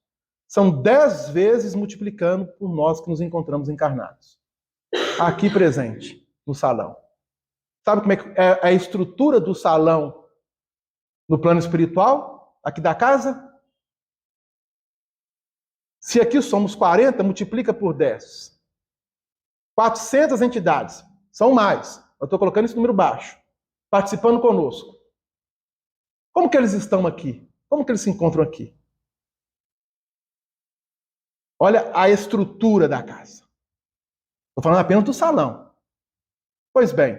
B: São 10 vezes multiplicando por nós que nos encontramos encarnados. Aqui presente, no salão. Sabe como é que é a estrutura do salão no plano espiritual, aqui da casa? Se aqui somos 40, multiplica por 10. 400 entidades. São mais. Eu estou colocando esse número baixo. Participando conosco. Como que eles estão aqui? Como que eles se encontram aqui? Olha a estrutura da casa. Estou falando apenas do salão. Pois bem,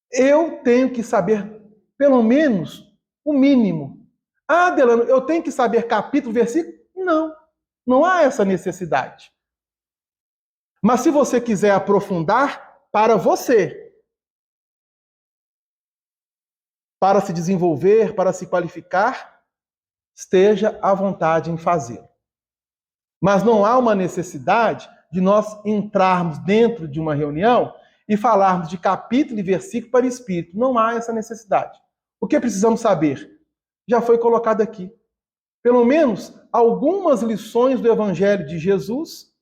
B: eu tenho que saber, pelo menos, o mínimo. Ah, Delano, eu tenho que saber capítulo, versículo? Não, não há essa necessidade. Mas se você quiser aprofundar, para você, para se desenvolver, para se qualificar, esteja à vontade em fazê-lo. Mas não há uma necessidade de nós entrarmos dentro de uma reunião e falarmos de capítulo e versículo para espírito. Não há essa necessidade. O que precisamos saber? Já foi colocado aqui. Pelo menos algumas lições do Evangelho de Jesus,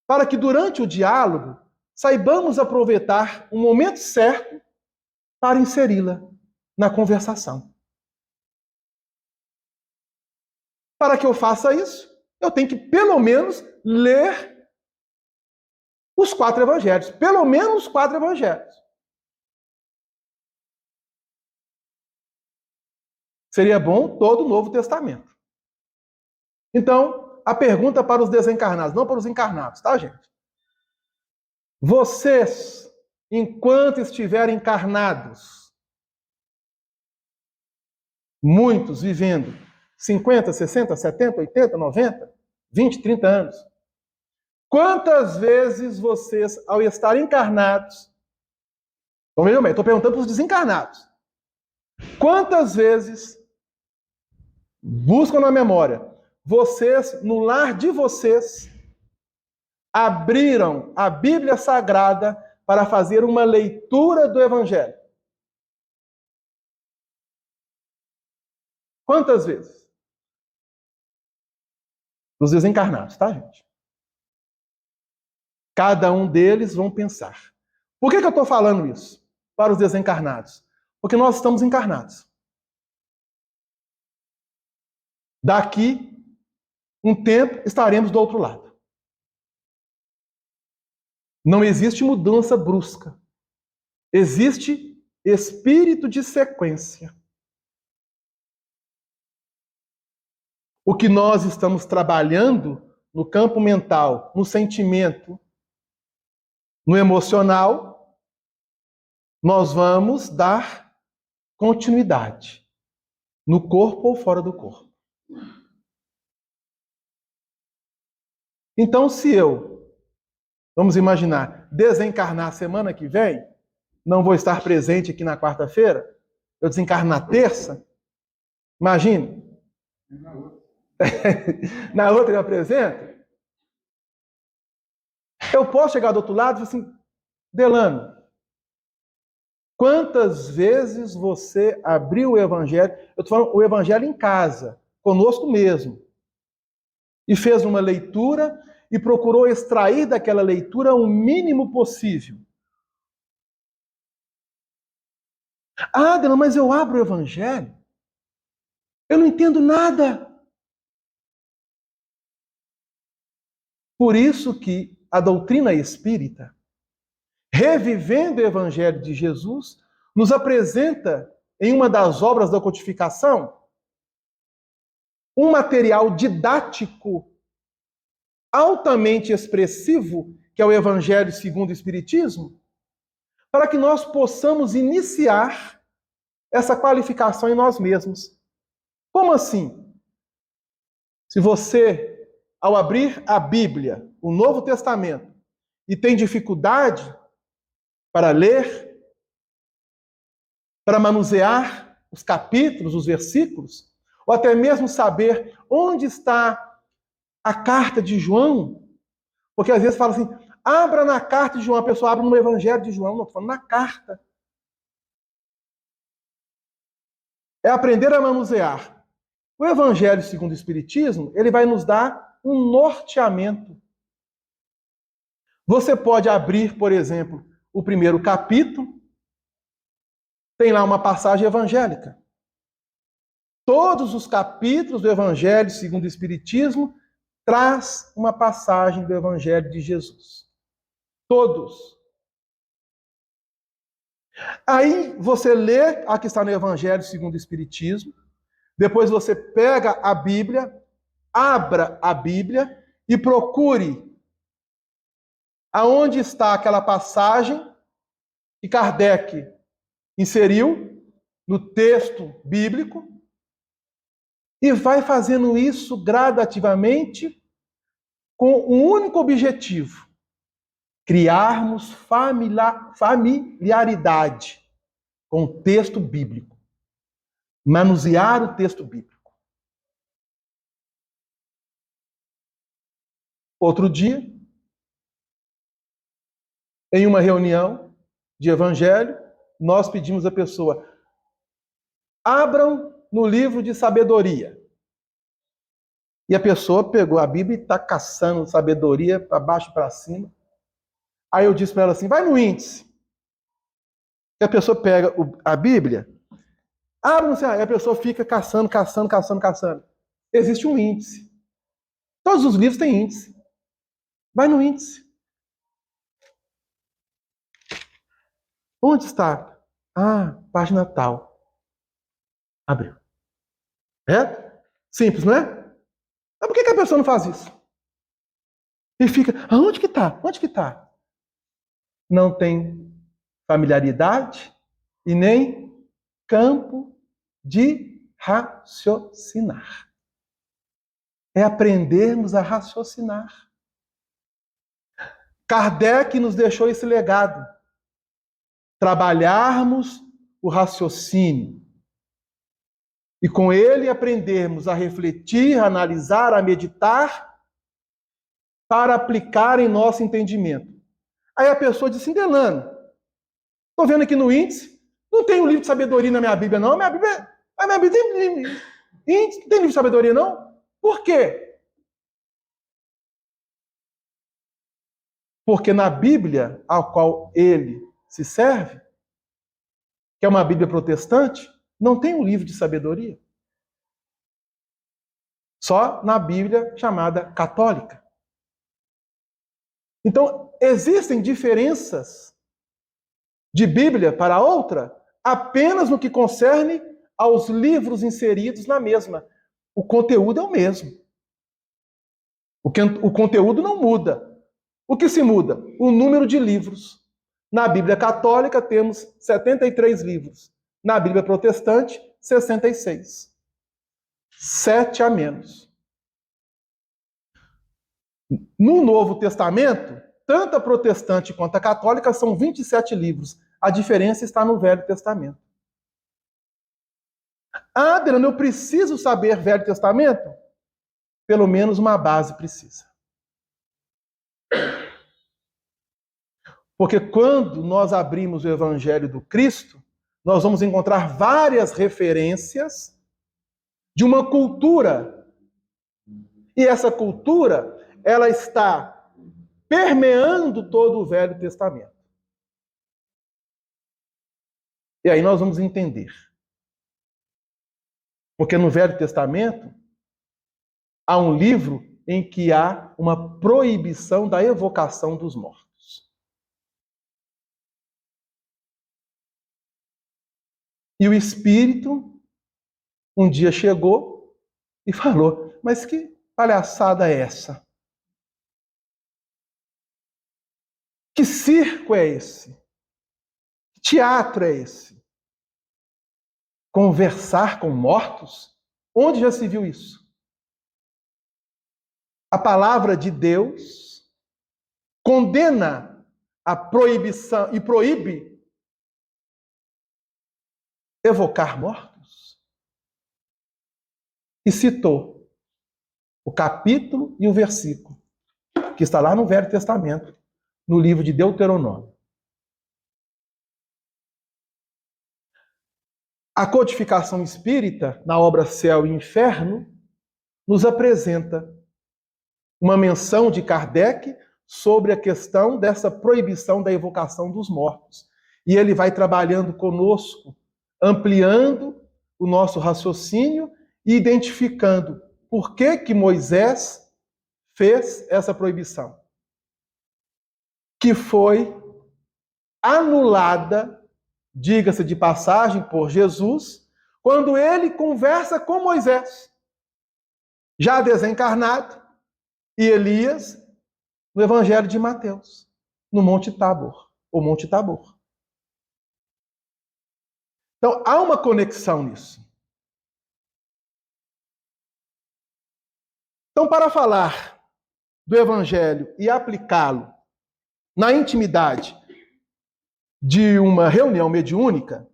B: para que durante o diálogo saibamos aproveitar o momento certo para inseri-la na conversação. Para que eu faça isso, eu tenho que pelo menos ler os 4 evangelhos. Pelo menos 4 evangelhos. Seria bom todo o Novo Testamento. Então, a pergunta para os desencarnados, não para os encarnados, tá, gente? Vocês, enquanto estiverem encarnados, muitos vivendo 50, 60, 70, 80, 90, 20, 30 anos, quantas vezes vocês, ao estar encarnados, estou perguntando para os desencarnados, quantas vezes buscam na memória, vocês, no lar de vocês, abriram a Bíblia Sagrada para fazer uma leitura do Evangelho? Quantas vezes? Os desencarnados, tá, gente? Cada um deles vão pensar. Por que eu estou falando isso para os desencarnados? Porque nós estamos encarnados. Daqui um tempo estaremos do outro lado. Não existe mudança brusca. Existe espírito de sequência. O que nós estamos trabalhando no campo mental, no sentimento, no emocional, nós vamos dar continuidade no corpo ou fora do corpo. Então, se eu, vamos imaginar, desencarnar semana que vem, não vou estar presente aqui na quarta-feira, eu desencarno na terça, imagine. Na outra eu apresento. Eu posso chegar do outro lado e falar assim, Delano, quantas vezes você abriu o Evangelho, eu estou falando o Evangelho em casa, conosco mesmo, e fez uma leitura e procurou extrair daquela leitura o mínimo possível. Ah, Delano, mas eu abro o Evangelho, eu não entendo nada. Por isso que a doutrina espírita, revivendo o Evangelho de Jesus, nos apresenta, em uma das obras da codificação, um material didático altamente expressivo, que é o Evangelho segundo o Espiritismo, para que nós possamos iniciar essa qualificação em nós mesmos. Como assim? Se você, ao abrir a Bíblia, o Novo Testamento, e tem dificuldade para ler, para manusear os capítulos, os versículos, ou até mesmo saber onde está a carta de João, porque às vezes fala assim, abra na carta de João, a pessoa abre no Evangelho de João, não, estou falando na carta. É aprender a manusear. O Evangelho segundo o Espiritismo, ele vai nos dar um norteamento. Você pode abrir, por exemplo, o primeiro capítulo, tem lá uma passagem evangélica. Todos os capítulos do Evangelho segundo o Espiritismo traz uma passagem do Evangelho de Jesus. Todos. Aí você lê a que está no Evangelho segundo o Espiritismo, depois você pega a Bíblia, abra a Bíblia e procure aonde está aquela passagem que Kardec inseriu no texto bíblico e vai fazendo isso gradativamente com um único objetivo: criarmos familiaridade com o texto bíblico, manusear o texto bíblico. Outro dia, em uma reunião de evangelho, nós pedimos à pessoa, abram no livro de sabedoria. E a pessoa pegou a Bíblia e está caçando sabedoria para baixo e para cima. Aí eu disse para ela assim, vai no índice. E a pessoa pega a Bíblia, abre no cenário, e a pessoa fica caçando. Existe um índice. Todos os livros têm índice. Vai no índice. Onde está? Ah, página tal. Abriu. É? Simples, não é? Mas por que a pessoa não faz isso? E fica, aonde que está? Onde que está? Não tem familiaridade e nem campo de raciocinar. É aprendermos a raciocinar. Kardec nos deixou esse legado. Trabalharmos o raciocínio. E com ele aprendermos a refletir, a analisar, a meditar, para aplicar em nosso entendimento. Aí a pessoa diz assim, Delano, estou vendo aqui no índice, não tem um livro de sabedoria na minha Bíblia, não. A minha Bíblia tem índice, não tem livro de sabedoria, não? Por quê? Porque na Bíblia, a qual ele se serve, que é uma Bíblia protestante, não tem um livro de sabedoria. Só na Bíblia chamada católica. Então, existem diferenças de Bíblia para outra apenas no que concerne aos livros inseridos na mesma. O conteúdo é o mesmo. O conteúdo não muda. O que se muda? O número de livros. Na Bíblia católica temos 73 livros. Na Bíblia protestante, 66. 7 a menos. No Novo Testamento, tanto a protestante quanto a católica são 27 livros. A diferença está no Velho Testamento. Ah, Adriano, eu preciso saber Velho Testamento? Pelo menos uma base precisa. Porque quando nós abrimos o Evangelho do Cristo, nós vamos encontrar várias referências de uma cultura. E essa cultura, ela está permeando todo o Velho Testamento. E aí nós vamos entender. Porque no Velho Testamento há um livro em que há uma proibição da evocação dos mortos. E o Espírito um dia chegou e falou: mas que palhaçada é essa? Que circo é esse? Que teatro é esse? Conversar com mortos? Onde já se viu isso? A palavra de Deus condena a proibição e proíbe evocar mortos. E citou o capítulo e o versículo que está lá no Velho Testamento, no livro de Deuteronômio. A codificação espírita, na obra Céu e Inferno, nos apresenta uma menção de Kardec sobre a questão dessa proibição da evocação dos mortos. E ele vai trabalhando conosco, ampliando o nosso raciocínio e identificando por que Moisés fez essa proibição, que foi anulada, diga-se de passagem, por Jesus, quando ele conversa com Moisés, já desencarnado, e Elias, no Evangelho de Mateus, no Monte Tabor, o Monte Tabor. Então, há uma conexão nisso. Então, para falar do Evangelho e aplicá-lo na intimidade de uma reunião mediúnica,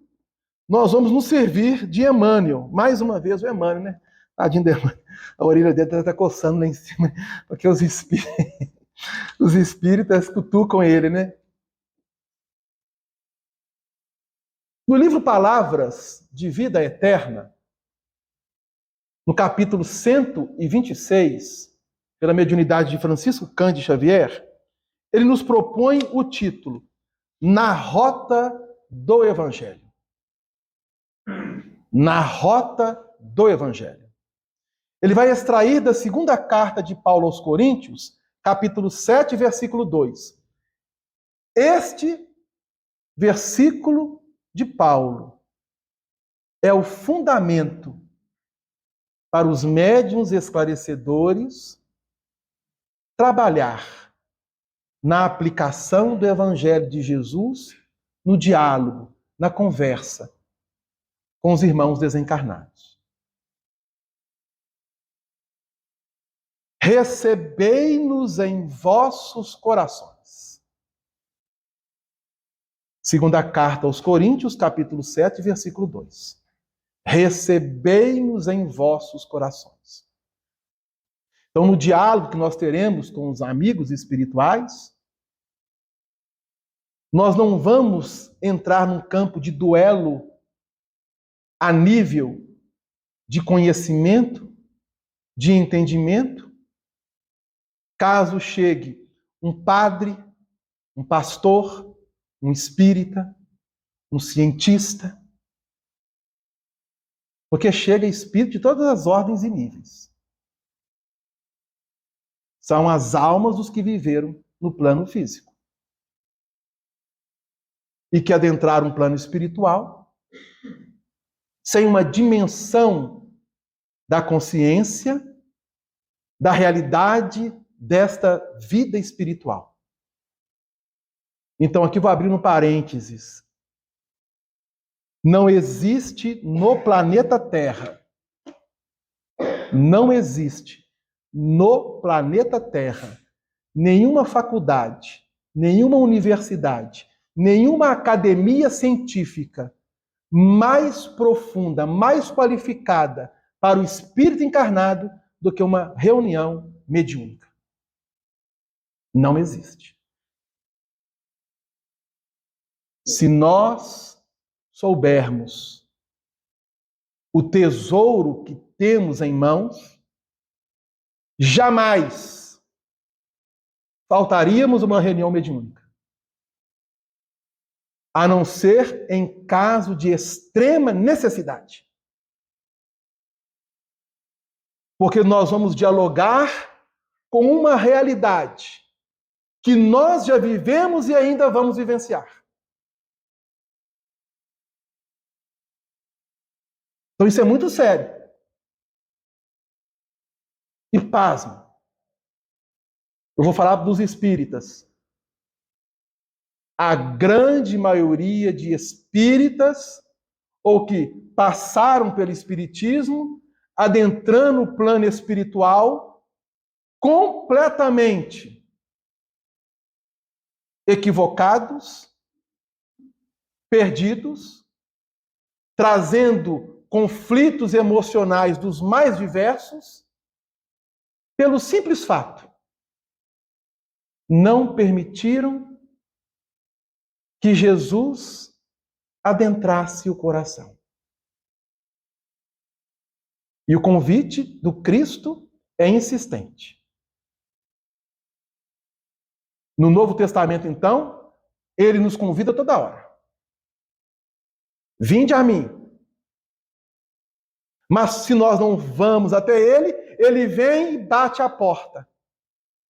B: nós vamos nos servir de Emmanuel. Mais uma vez o Emmanuel, né? Tadinho do Emmanuel. A orelha dele está coçando lá em cima, porque os espíritas cutucam ele, né? No livro Palavras de Vida Eterna, no capítulo 126, pela mediunidade de Francisco Cândido Xavier, ele nos propõe o título Na Rota do Evangelho. Na Rota do Evangelho. Ele vai extrair da segunda carta de Paulo aos Coríntios, capítulo 7, versículo 2. Este versículo de Paulo é o fundamento para os médiuns esclarecedores trabalhar na aplicação do Evangelho de Jesus, no diálogo, na conversa com os irmãos desencarnados. Recebei-nos em vossos corações. Segunda carta aos Coríntios, capítulo 7, versículo 2. Recebei-nos em vossos corações. Então, no diálogo que nós teremos com os amigos espirituais, nós não vamos entrar num campo de duelo a nível de conhecimento, de entendimento. Caso chegue um padre, um pastor, um espírita, um cientista, porque chega espírito de todas as ordens e níveis. São as almas dos que viveram no plano físico e que adentraram um plano espiritual sem uma dimensão da consciência, da realidade desta vida espiritual. Então, aqui vou abrir um parênteses. Não existe no planeta Terra, nenhuma faculdade, nenhuma universidade, nenhuma academia científica mais profunda, mais qualificada para o espírito encarnado do que uma reunião mediúnica. Não existe. Se nós soubermos o tesouro que temos em mãos, jamais faltaríamos uma reunião mediúnica. A não ser em caso de extrema necessidade. Porque nós vamos dialogar com uma realidade que nós já vivemos e ainda vamos vivenciar. Então isso é muito sério. E pasmo. Eu vou falar dos espíritas. A grande maioria de espíritas, ou que passaram pelo espiritismo, adentrando o plano espiritual, completamente equivocados, perdidos, trazendo conflitos emocionais dos mais diversos, pelo simples fato, não permitiram que Jesus adentrasse o coração. E o convite do Cristo é insistente. No Novo Testamento, então, ele nos convida toda hora. Vinde a mim. Mas se nós não vamos até ele, ele vem e bate à porta.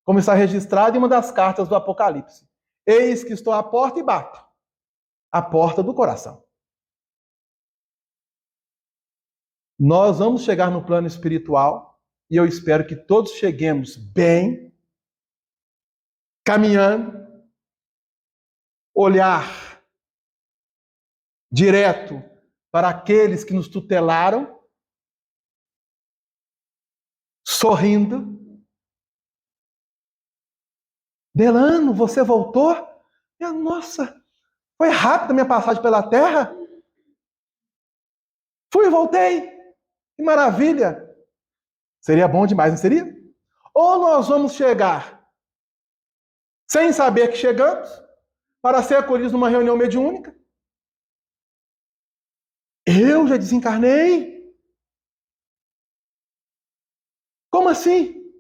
B: Como está registrado em uma das cartas do Apocalipse. Eis que estou à porta e bato. A porta do coração. Nós vamos chegar no plano espiritual e eu espero que todos cheguemos bem, caminhando, olhar direto para aqueles que nos tutelaram, sorrindo. Delano, você voltou? Nossa, foi rápida a minha passagem pela Terra. Fui e voltei. Que maravilha. Seria bom demais, não seria? Ou nós vamos chegar sem saber que chegamos, para ser acolhidos numa reunião mediúnica. Eu já desencarnei? Como assim?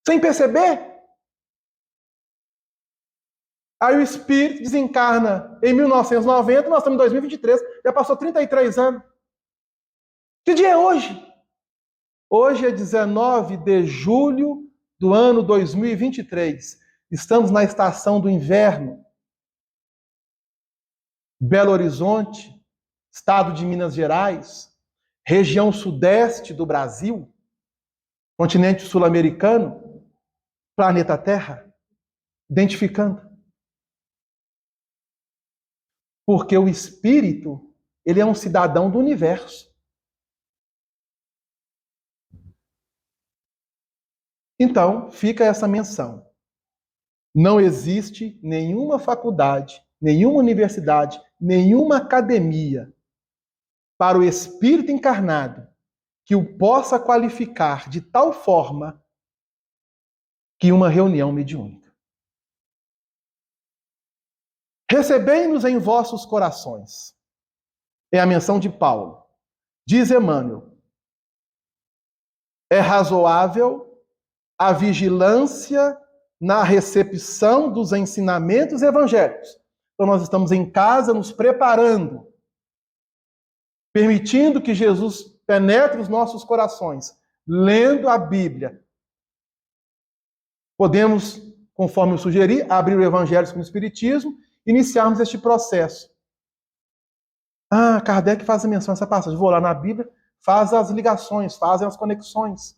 B: Sem perceber? Aí o espírito desencarna em 1990, nós estamos em 2023, já passou 33 anos. Que dia é hoje? Hoje é 19 de julho do ano 2023. Estamos na estação do inverno. Belo Horizonte, estado de Minas Gerais, região sudeste do Brasil, continente sul-americano, planeta Terra, identificando. Porque o espírito, ele é um cidadão do universo. Então, fica essa menção. Não existe nenhuma faculdade, nenhuma universidade, nenhuma academia para o espírito encarnado que o possa qualificar de tal forma que uma reunião mediúnica. Recebei-nos em vossos corações. É a menção de Paulo. Diz Emmanuel, é razoável a vigilância na recepção dos ensinamentos evangélicos. Então nós estamos em casa nos preparando, permitindo que Jesus penetre os nossos corações, lendo a Bíblia. Podemos, conforme eu sugeri, abrir o Evangelho com o Espiritismo, iniciarmos este processo. Kardec faz a menção nessa passagem. Vou lá na Bíblia, faz as ligações, fazem as conexões,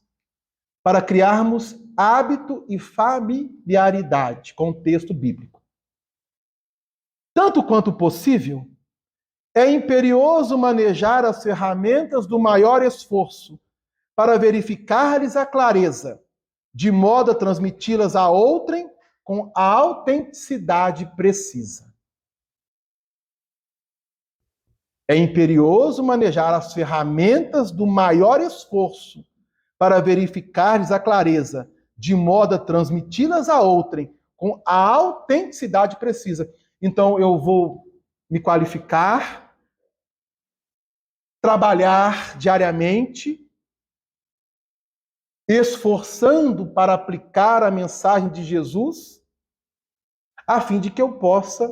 B: para criarmos hábito e familiaridade com o texto bíblico. Tanto quanto possível, é imperioso manejar as ferramentas do maior esforço para verificar-lhes a clareza, de modo a transmiti-las a outrem com a autenticidade precisa. É imperioso manejar as ferramentas do maior esforço para verificar-lhes a clareza, de modo a transmiti-las a outrem com a autenticidade precisa. Então, eu vou me qualificar, trabalhar diariamente, esforçando para aplicar a mensagem de Jesus, a fim de que eu possa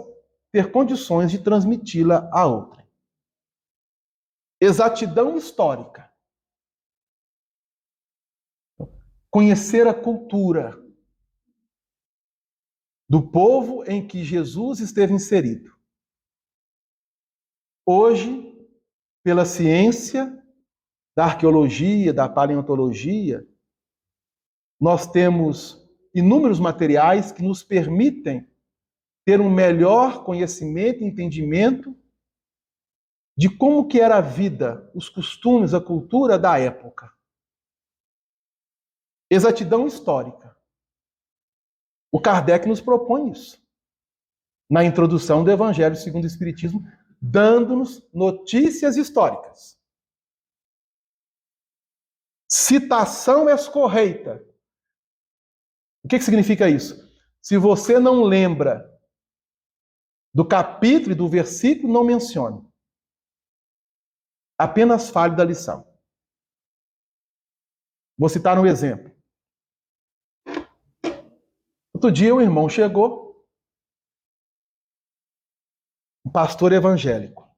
B: ter condições de transmiti-la a outrem. Exatidão histórica. Conhecer a cultura do povo em que Jesus esteve inserido. Hoje, pela ciência da arqueologia, da paleontologia, nós temos inúmeros materiais que nos permitem ter um melhor conhecimento e entendimento de como que era a vida, os costumes, a cultura da época. Exatidão histórica. O Kardec nos propõe isso, na introdução do Evangelho segundo o Espiritismo, dando-nos notícias históricas. Citação escorreita. O que significa isso? Se você não lembra do capítulo e do versículo, não mencione. Apenas fale da lição. Vou citar um exemplo. Outro dia um irmão chegou, um pastor evangélico,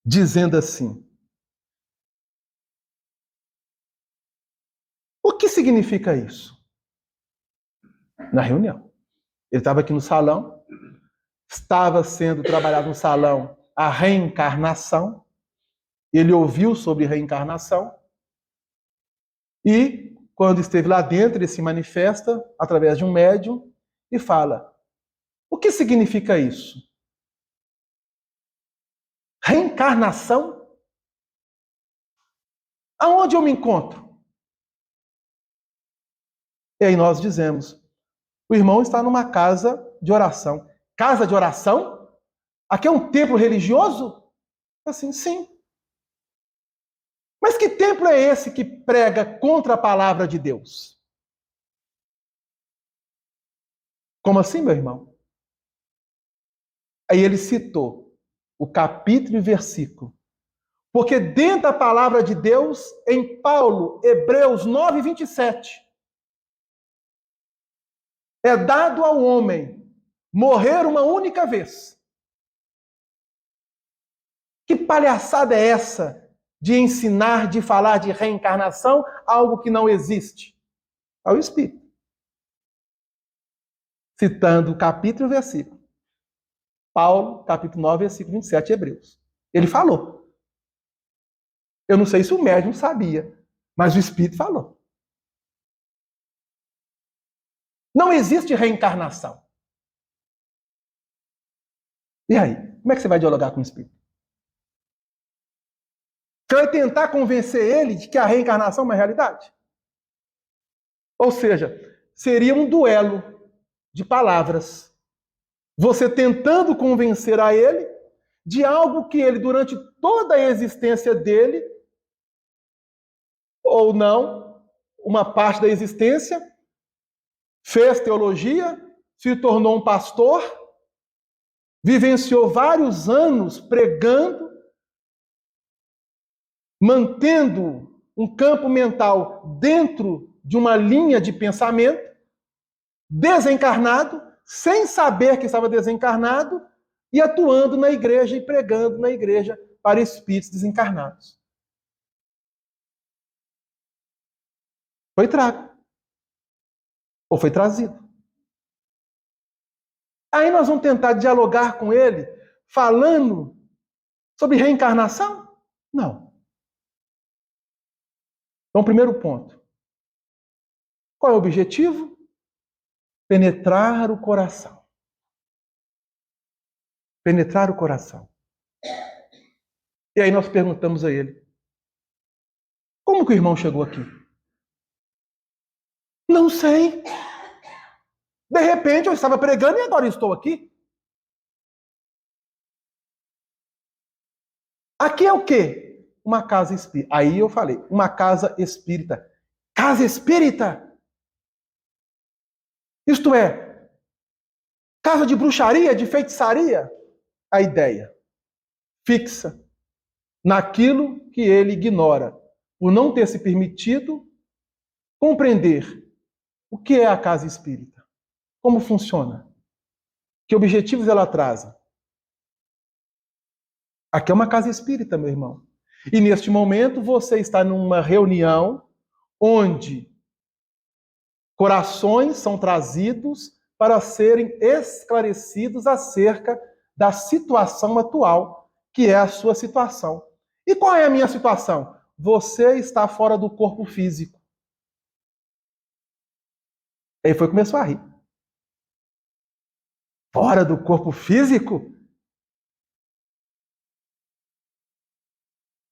B: dizendo assim: o que significa isso? Na reunião. Ele estava aqui no salão, estava sendo trabalhado no salão a reencarnação, ele ouviu sobre reencarnação, e quando esteve lá dentro, ele se manifesta através de um médium e fala: o que significa isso? Reencarnação? Aonde eu me encontro? E aí nós dizemos: o irmão está numa casa de oração. Casa de oração? Aqui é um templo religioso? Assim, sim. Mas que templo é esse que prega contra a palavra de Deus? Como assim, meu irmão? Aí ele citou o capítulo e versículo. Porque dentro da palavra de Deus, em Paulo, Hebreus 9, 27, é dado ao homem morrer uma única vez. Que palhaçada é essa de ensinar, de falar de reencarnação, algo que não existe? Ao Espírito. Citando o capítulo e versículo. Paulo, capítulo 9, versículo 27, Hebreus. Ele falou. Eu não sei se o médium sabia, mas o Espírito falou. Não existe reencarnação. E aí? Como é que você vai dialogar com o Espírito? Você vai tentar convencer ele de que a reencarnação é uma realidade? Ou seja, seria um duelo de palavras. Você tentando convencer a ele de algo que ele, durante toda a existência dele, ou não, uma parte da existência, fez teologia, se tornou um pastor, vivenciou vários anos pregando, mantendo um campo mental dentro de uma linha de pensamento, desencarnado, sem saber que estava desencarnado, e atuando na igreja e pregando na igreja para espíritos desencarnados. Foi trago. Ou foi trazido. Aí nós vamos tentar dialogar com ele, falando sobre reencarnação? Não. Então, primeiro ponto. Qual é o objetivo? Penetrar o coração. Penetrar o coração. E aí nós perguntamos a ele: como que o irmão chegou aqui? Não sei. De repente eu estava pregando e agora estou aqui. Aqui é o quê? Uma casa espírita. Aí eu falei, uma casa espírita. Casa espírita? Isto é, casa de bruxaria, de feitiçaria? A ideia fixa naquilo que ele ignora, por não ter se permitido compreender o que é a casa espírita, como funciona, que objetivos ela traz. Aqui é uma casa espírita, meu irmão. E neste momento você está numa reunião onde corações são trazidos para serem esclarecidos acerca da situação atual, que é a sua situação. E qual é a minha situação? Você está fora do corpo físico. Aí começou a rir. Fora do corpo físico?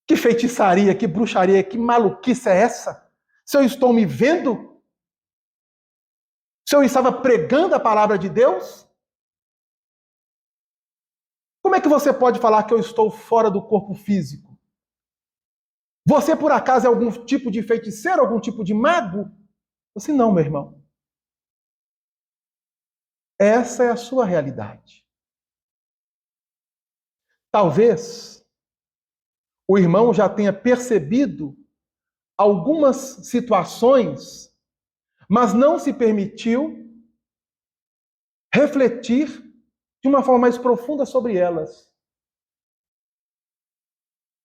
B: Que feitiçaria, que bruxaria, que maluquice é essa? Se eu estou me vendo? Se eu estava pregando a palavra de Deus? Como é que você pode falar que eu estou fora do corpo físico? Você, por acaso, é algum tipo de feiticeiro, algum tipo de mago? Assim, não, meu irmão. Essa é a sua realidade. Talvez o irmão já tenha percebido algumas situações, mas não se permitiu refletir de uma forma mais profunda sobre elas.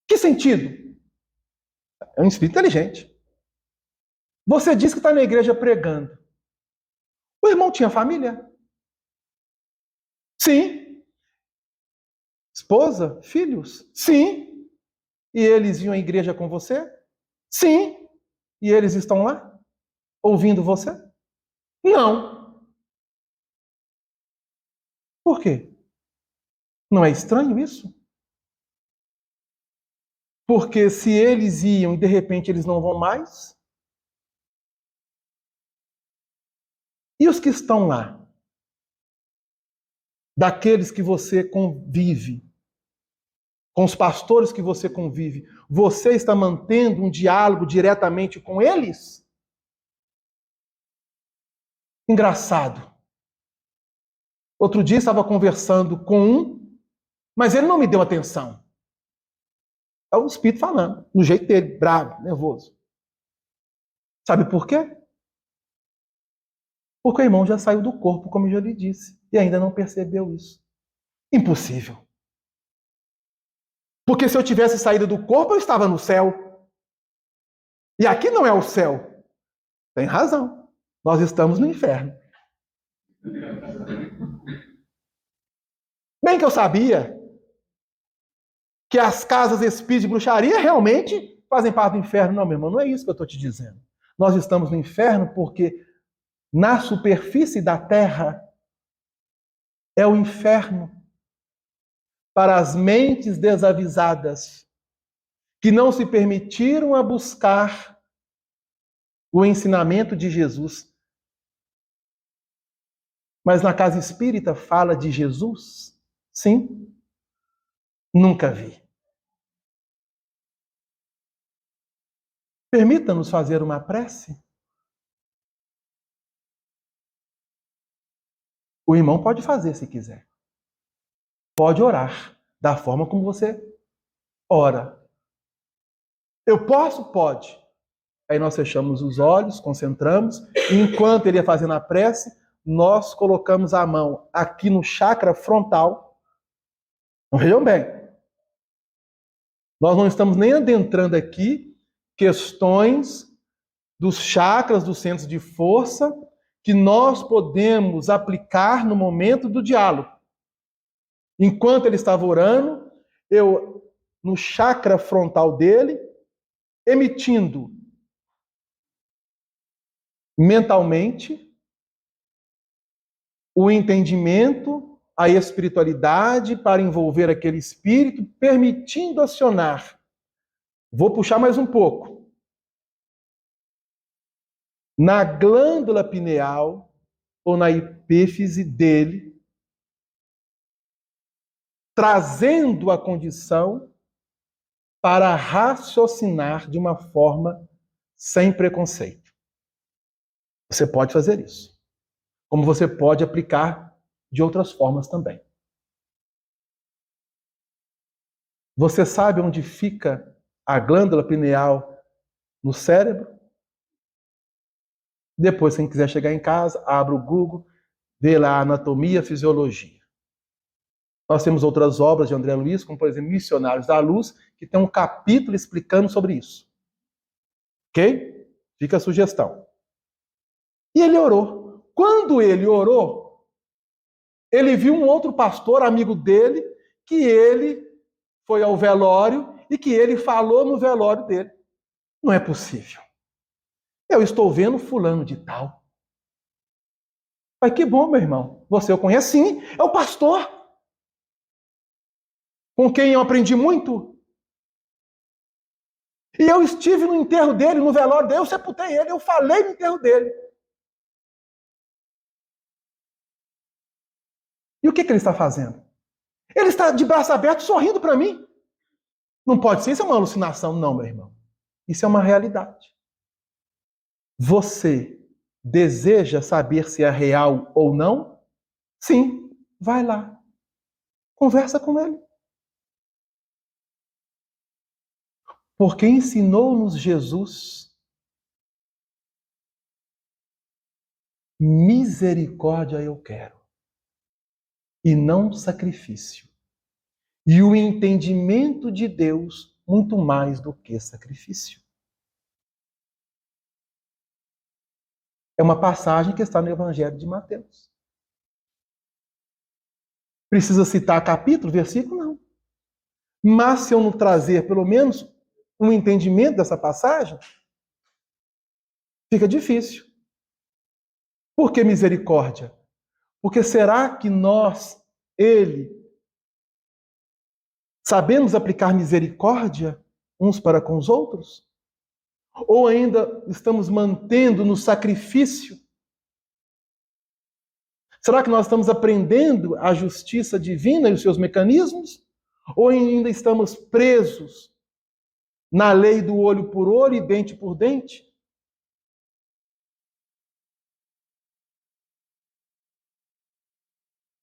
B: Que sentido? É um espírito inteligente. Você diz que está na igreja pregando. O irmão tinha família? Sim. Esposa? Filhos? Sim. E eles iam à igreja com você? Sim. E eles estão lá? Ouvindo você? Não. Por quê? Não é estranho isso? Porque se eles iam e de repente eles não vão mais, e os que estão lá? Daqueles que você convive, com os pastores que você convive, você está mantendo um diálogo diretamente com eles? Engraçado. Outro dia estava conversando com um, mas ele não me deu atenção. É o espírito falando, no jeito dele, bravo, nervoso. Sabe por quê? Porque o irmão já saiu do corpo, como eu já lhe disse, e ainda não percebeu isso. Impossível. Porque se eu tivesse saído do corpo, eu estava no céu. E aqui não é o céu. Tem razão. Nós estamos no inferno. Bem que eu sabia que as casas espíritas de bruxaria realmente fazem parte do inferno. Não, meu irmão, não é isso que eu estou te dizendo. Nós estamos no inferno porque na superfície da terra é o inferno para as mentes desavisadas que não se permitiram a buscar o ensinamento de Jesus. Mas na casa espírita fala de Jesus? Sim. Nunca vi. Permita-nos fazer uma prece. O irmão pode fazer se quiser. Pode orar da forma como você ora. Eu posso? Pode. Aí nós fechamos os olhos, concentramos, e enquanto ele ia fazendo a prece, nós colocamos a mão aqui no chakra frontal. Vejam bem. Nós não estamos nem adentrando aqui questões dos chakras, dos centros de força, que nós podemos aplicar no momento do diálogo. Enquanto ele estava orando, eu, no chakra frontal dele, emitindo mentalmente o entendimento, a espiritualidade para envolver aquele espírito, permitindo acionar. Vou puxar mais um pouco. Na glândula pineal, ou na epífise dele, trazendo a condição para raciocinar de uma forma sem preconceito. Você pode fazer isso. Como você pode aplicar de outras formas também. Você sabe onde fica a glândula pineal no cérebro? Depois, quem quiser chegar em casa, abre o Google, vê lá a anatomia, fisiologia. Nós temos outras obras de André Luiz, como por exemplo Missionários da Luz, que tem um capítulo explicando sobre isso. Ok? Fica a sugestão. E ele orou. Quando ele orou, ele viu um outro pastor, amigo dele, que ele foi ao velório e que ele falou no velório dele. Não é possível. Eu estou vendo fulano de tal. Mas que bom, meu irmão. Você o conhece? Sim, é o pastor. Com quem eu aprendi muito. E eu estive no enterro dele, no velório dele, eu sepultei ele, eu falei no enterro dele. E o que ele está fazendo? Ele está de braço aberto, sorrindo para mim. Não pode ser, isso é uma alucinação. Não, meu irmão. Isso é uma realidade. Você deseja saber se é real ou não? Sim, vai lá. Conversa com ele. Porque ensinou-nos Jesus misericórdia eu quero, e não sacrifício. E o entendimento de Deus muito mais do que sacrifício. É uma passagem que está no Evangelho de Mateus. Precisa citar capítulo, versículo? Não. Mas se eu não trazer pelo menos um entendimento dessa passagem, fica difícil. Por que misericórdia? Porque será que nós, sabemos aplicar misericórdia uns para com os outros? Ou ainda estamos mantendo no sacrifício? Será que nós estamos aprendendo a justiça divina e os seus mecanismos? Ou ainda estamos presos na lei do olho por olho e dente por dente?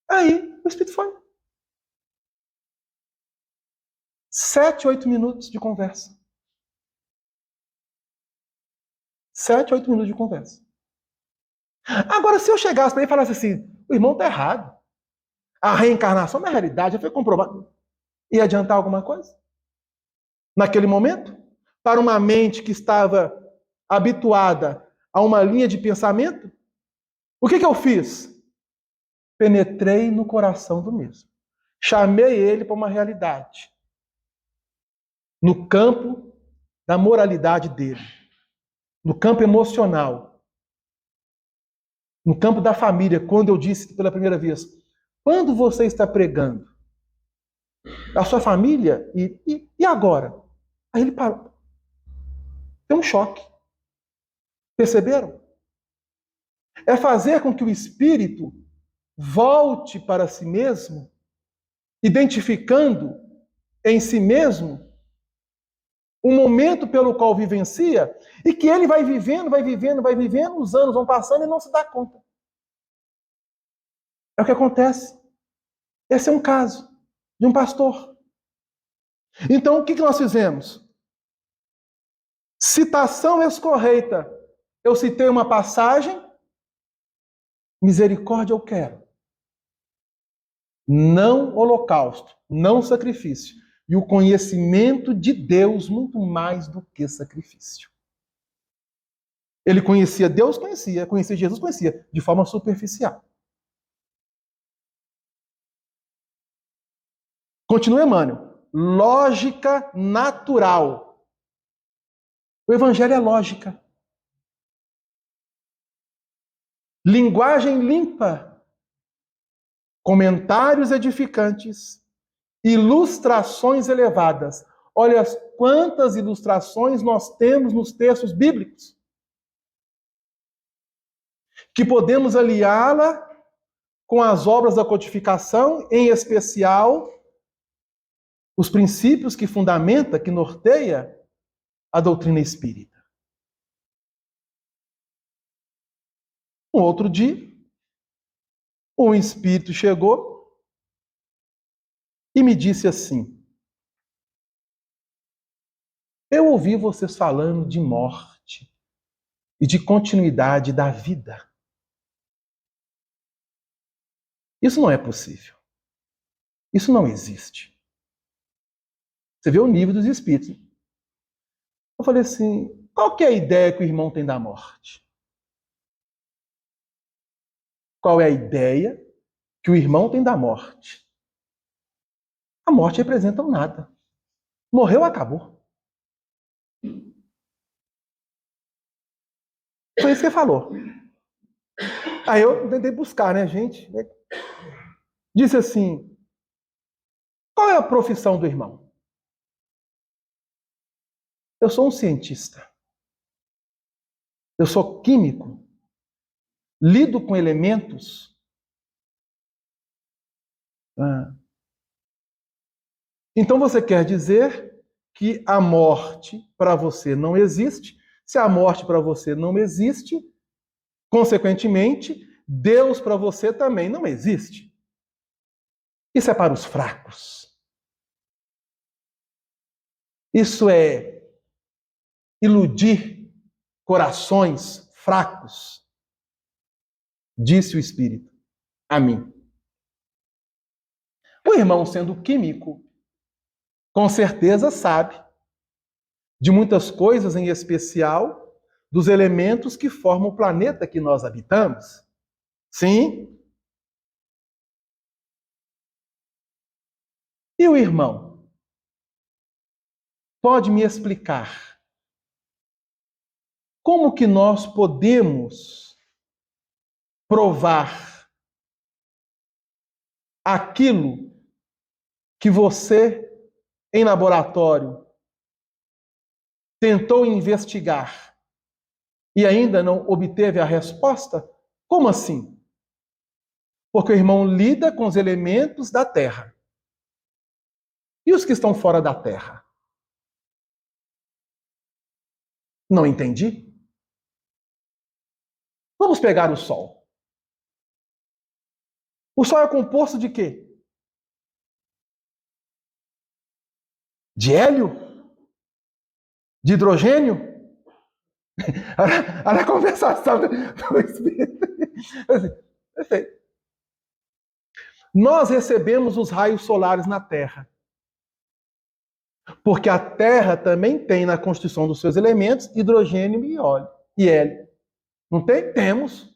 B: Aí, o Espírito foi. 7, 8 minutos de conversa. 7, 8 minutos de conversa. Agora, se eu chegasse para ele e falasse assim, o irmão está errado. A reencarnação, na realidade, já foi comprovado. Ia adiantar alguma coisa? Naquele momento? Para uma mente que estava habituada a uma linha de pensamento? O que eu fiz? Penetrei no coração do mesmo. Chamei ele para uma realidade. No campo da moralidade dele. No campo emocional. No campo da família, quando eu disse pela primeira vez, quando você está pregando a sua família, e agora? Aí ele parou. Tem um choque. Perceberam? É fazer com que o espírito volte para si mesmo, identificando em si mesmo o momento pelo qual vivencia, e que ele vai vivendo, os anos vão passando e não se dá conta. É o que acontece. Esse é um caso de um pastor. Então, o que nós fizemos? Citação escorreita. Eu citei uma passagem, misericórdia eu quero. Não holocausto, não sacrifício. E o conhecimento de Deus muito mais do que sacrifício. Ele conhecia Deus, conhecia Jesus, conhecia, de forma superficial. Continua Emmanuel. Lógica natural. O Evangelho é lógica. Linguagem limpa. Comentários edificantes. Ilustrações elevadas. Olha quantas ilustrações nós temos nos textos bíblicos. que podemos aliá-la com as obras da codificação, em especial os princípios que fundamenta, que norteia a doutrina espírita. Um outro dia, um espírito chegou e me disse assim: eu ouvi vocês falando de morte e de continuidade da vida. Isso não é possível. Isso não existe. Você vê o nível dos espíritos. Eu falei assim, qual que é a ideia que o irmão tem da morte? Qual é a ideia que o irmão tem da morte? A morte representa um nada. Morreu, acabou. Foi isso que ele falou. Aí eu tentei buscar, né, gente? Disse assim, qual é a profissão do irmão? Eu sou um cientista. Eu sou químico. Lido com elementos. Então você quer dizer que a morte para você não existe? Se a morte para você não existe, consequentemente, Deus para você também não existe. Isso é para os fracos. Isso é iludir corações fracos, disse o Espírito a mim. O irmão, sendo químico, com certeza sabe de muitas coisas, em especial dos elementos que formam o planeta que nós habitamos. Sim. E o irmão pode me explicar como que nós podemos provar aquilo que você, em laboratório, tentou investigar e ainda não obteve a resposta? Como assim? Porque o irmão lida com os elementos da Terra. E os que estão fora da Terra? Não entendi. Vamos pegar o Sol. O Sol é composto de quê? De hélio? De hidrogênio? Olha a conversação do Espírito. Perfeito. Nós recebemos os raios solares na Terra. Porque a Terra também tem na constituição dos seus elementos hidrogênio e óleo e hélio. Não tem? Temos.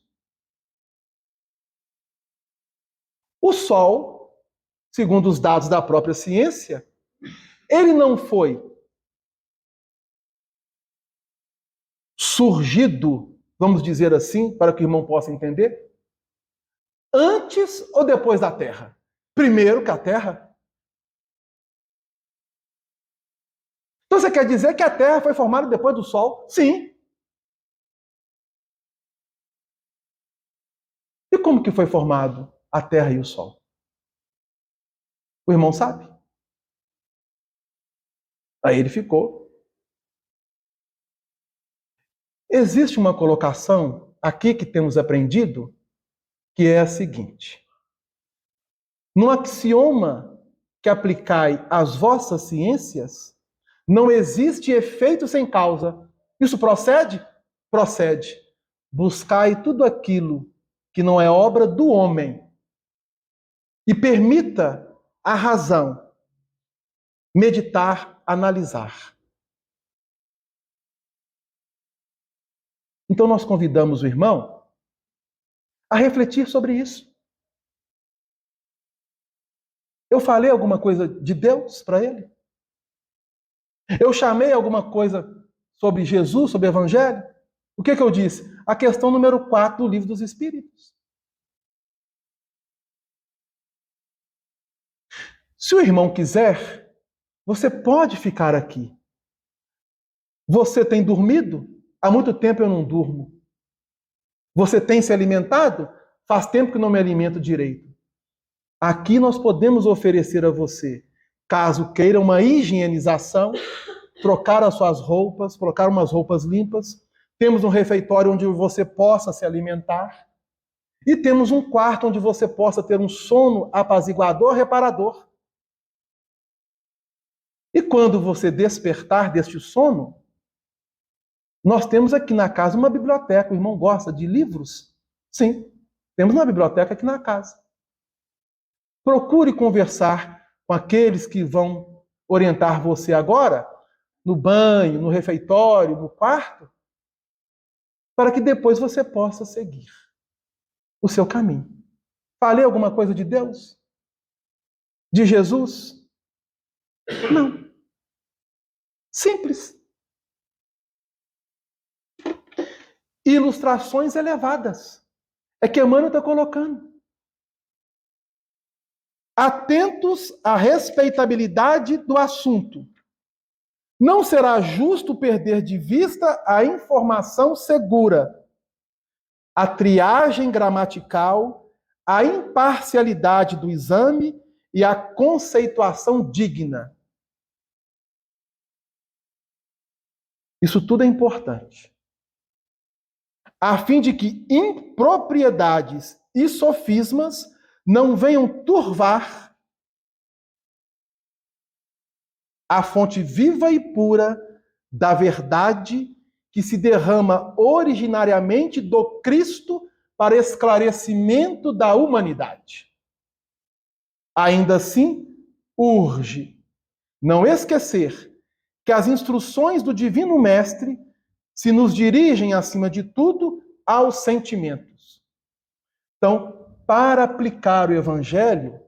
B: O Sol, segundo os dados da própria ciência, ele não foi surgido, vamos dizer assim, para que o irmão possa entender, antes ou depois da Terra? Primeiro que a Terra. Então você quer dizer que a Terra foi formada depois do Sol? Sim. E como que foi formado a Terra e o Sol? O irmão sabe? Aí ele ficou. Existe uma colocação aqui que temos aprendido, que é a seguinte: no axioma que aplicai às vossas ciências, não existe efeito sem causa. Isso procede? Procede. Buscai tudo aquilo que não é obra do homem e permita a razão meditar, analisar. Então nós convidamos o irmão a refletir sobre isso. Eu falei alguma coisa de Deus para ele? Eu chamei alguma coisa sobre Jesus, sobre o Evangelho? O que eu disse? A questão número 4 do Livro dos Espíritos. Se o irmão quiser, você pode ficar aqui. Você tem dormido? Há muito tempo eu não durmo. Você tem se alimentado? Faz tempo que não me alimento direito. Aqui nós podemos oferecer a você, caso queira uma higienização, trocar as suas roupas, colocar umas roupas limpas. Temos um refeitório onde você possa se alimentar. E temos um quarto onde você possa ter um sono apaziguador, reparador. E quando você despertar deste sono, nós temos aqui na casa uma biblioteca. O irmão gosta de livros? Sim, temos uma biblioteca aqui na casa. Procure conversar com aqueles que vão orientar você agora, no banho, no refeitório, no quarto, para que depois você possa seguir o seu caminho. Falei alguma coisa de Deus? De Jesus? Não. Simples. Ilustrações elevadas. É que Emmanuel está colocando. Atentos à respeitabilidade do assunto. Não será justo perder de vista a informação segura, a triagem gramatical, a imparcialidade do exame e a conceituação digna. Isso tudo é importante. A fim de que impropriedades e sofismas não venham turvar a fonte viva e pura da verdade que se derrama originariamente do Cristo para esclarecimento da humanidade. Ainda assim, urge não esquecer que as instruções do Divino Mestre se nos dirigem, acima de tudo, aos sentimentos. Então, para aplicar o Evangelho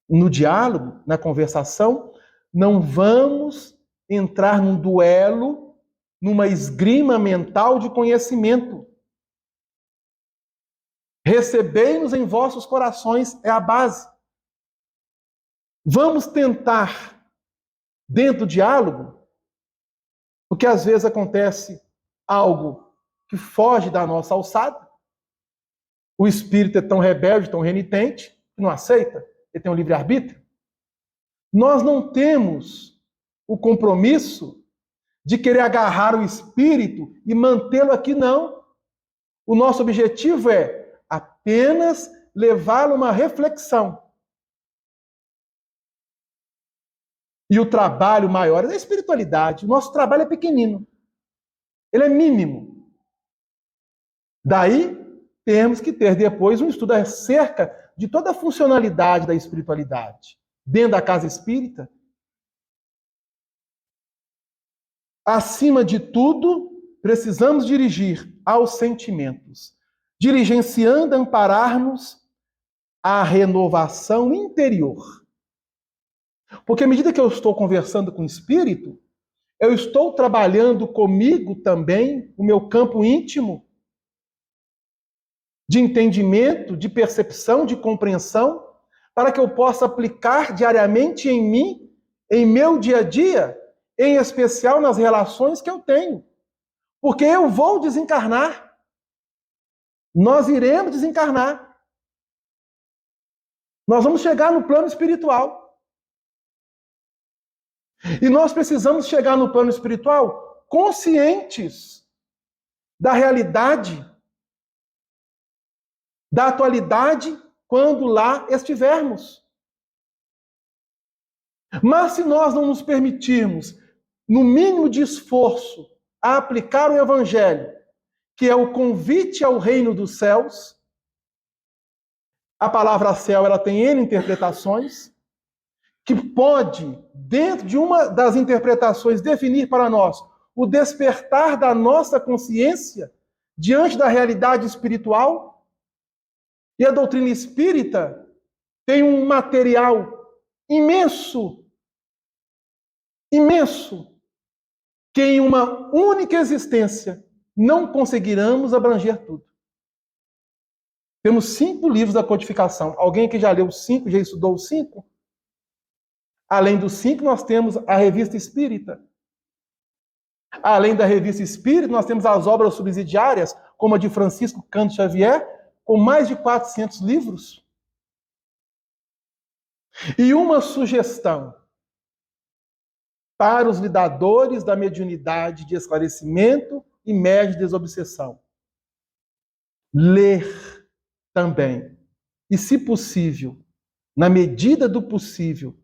B: no diálogo, na conversação, não vamos entrar num duelo, numa esgrima mental de conhecimento. Recebei-nos em vossos corações é a base. Vamos tentar, dentro do diálogo, porque às vezes acontece algo que foge da nossa alçada. O espírito é tão rebelde, tão renitente, que não aceita, ele tem um livre-arbítrio. Nós não temos o compromisso de querer agarrar o espírito e mantê-lo aqui, não. O nosso objetivo é apenas levá-lo a uma reflexão. E o trabalho maior é da espiritualidade. O nosso trabalho é pequenino. Ele é mínimo. Daí, temos que ter depois um estudo acerca de toda a funcionalidade da espiritualidade. Dentro da casa espírita, acima de tudo, precisamos dirigir aos sentimentos, diligenciando amparar-nos à renovação interior. Porque à medida que eu estou conversando com o espírito, eu estou trabalhando comigo também o meu campo íntimo de entendimento, de percepção, de compreensão, para que eu possa aplicar diariamente em mim, em meu dia a dia, em especial nas relações que eu tenho. Porque eu vou desencarnar. Nós iremos desencarnar. Nós vamos chegar no plano espiritual. E nós precisamos chegar no plano espiritual conscientes da realidade, da atualidade, quando lá estivermos. Mas se nós não nos permitirmos, no mínimo de esforço, a aplicar o Evangelho, que é o convite ao reino dos céus, a palavra céu ela tem N interpretações, que pode, dentro de uma das interpretações, definir para nós o despertar da nossa consciência diante da realidade espiritual. E a doutrina espírita tem um material imenso, imenso, que em uma única existência não conseguiremos abranger tudo. Temos 5 livros da codificação. Alguém que já leu os 5, já estudou os 5? Além dos 5, nós temos a Revista Espírita. Além da Revista Espírita, nós temos as obras subsidiárias, como a de Francisco Cândido Xavier, com mais de 400 livros. E uma sugestão para os lidadores da mediunidade de esclarecimento e média de desobsessão: ler também. E, se possível, na medida do possível,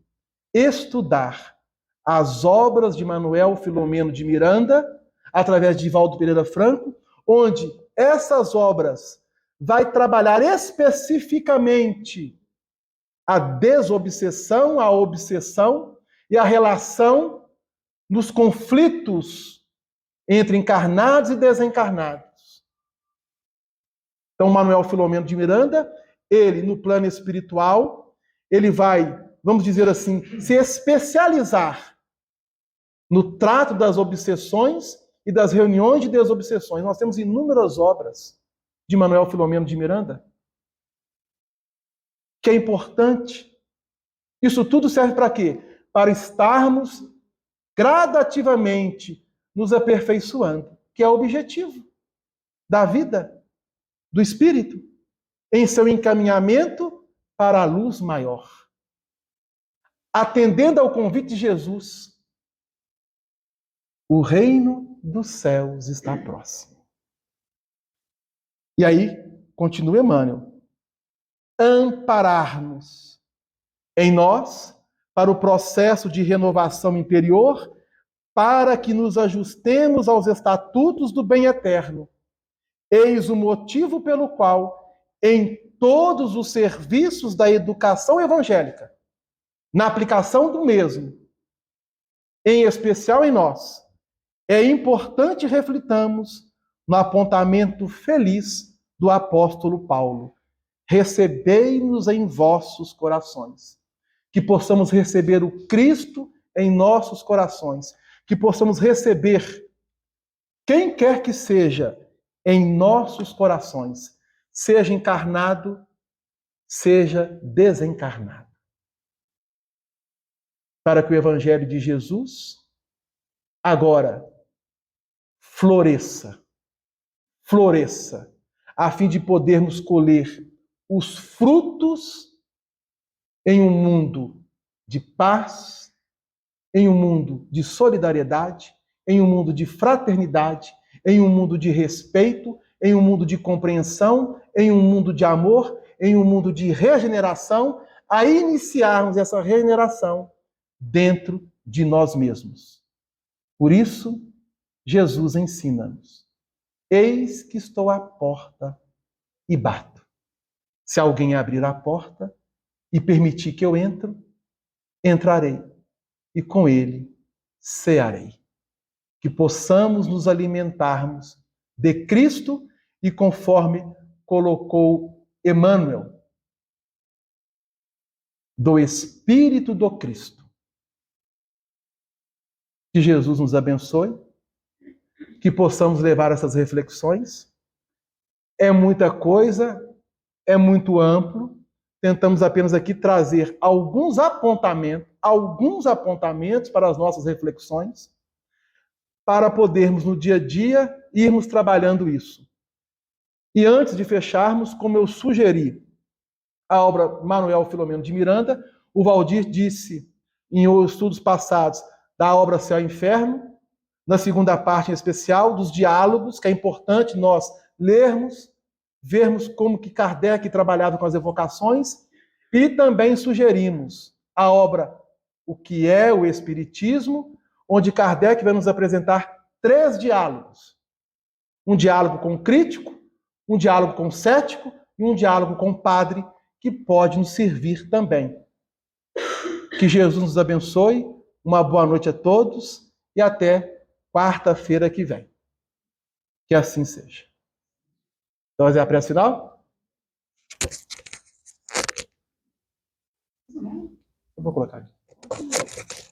B: estudar as obras de Manuel Filomeno de Miranda, através de Divaldo Pereira Franco, onde essas obras vai trabalhar especificamente a desobsessão, a obsessão e a relação nos conflitos entre encarnados e desencarnados. Então, Manuel Filomeno de Miranda, ele, no plano espiritual, ele vai, vamos dizer assim, se especializar no trato das obsessões e das reuniões de desobsessões. Nós temos inúmeras obras de Manuel Filomeno de Miranda, que é importante. Isso tudo serve para quê? Para estarmos gradativamente nos aperfeiçoando, que é o objetivo da vida, do espírito, em seu encaminhamento para a luz maior. Atendendo ao convite de Jesus, o reino dos céus está próximo. E aí, continua Emmanuel, amparar-nos em nós para o processo de renovação interior, para que nos ajustemos aos estatutos do bem eterno. Eis o motivo pelo qual, em todos os serviços da educação evangélica, na aplicação do mesmo, em especial em nós, é importante reflitamos no apontamento feliz do apóstolo Paulo: recebei-nos em vossos corações. Que possamos receber o Cristo em nossos corações, que possamos receber quem quer que seja em nossos corações, seja encarnado, seja desencarnado. Para que o Evangelho de Jesus agora floresça, a fim de podermos colher os frutos em um mundo de paz, em um mundo de solidariedade, em um mundo de fraternidade, em um mundo de respeito, em um mundo de compreensão, em um mundo de amor, em um mundo de regeneração, a iniciarmos essa regeneração dentro de nós mesmos. Por isso, Jesus ensina-nos: eis que estou à porta e bato. Se alguém abrir a porta e permitir que eu entre, entrarei e com ele cearei. Que possamos nos alimentarmos de Cristo e conforme colocou Emmanuel, do Espírito do Cristo. Que Jesus nos abençoe, que possamos levar essas reflexões. É muita coisa, é muito amplo. Tentamos apenas aqui trazer alguns apontamentos para as nossas reflexões, para podermos no dia a dia irmos trabalhando isso. E antes de fecharmos, como eu sugeri, a obra Manuel Filomeno de Miranda, o Valdir disse em estudos passados da obra Céu e Inferno, na segunda parte em especial, dos diálogos, que é importante nós lermos, vermos como que Kardec trabalhava com as evocações, e também sugerimos a obra O que é o Espiritismo, onde Kardec vai nos apresentar 3 diálogos. Um diálogo com o crítico, um diálogo com o cético e um diálogo com o padre, que pode nos servir também. Que Jesus nos abençoe, uma boa noite a todos e até quarta-feira que vem. Que assim seja. Então, fazer a prece final? Eu vou colocar aqui.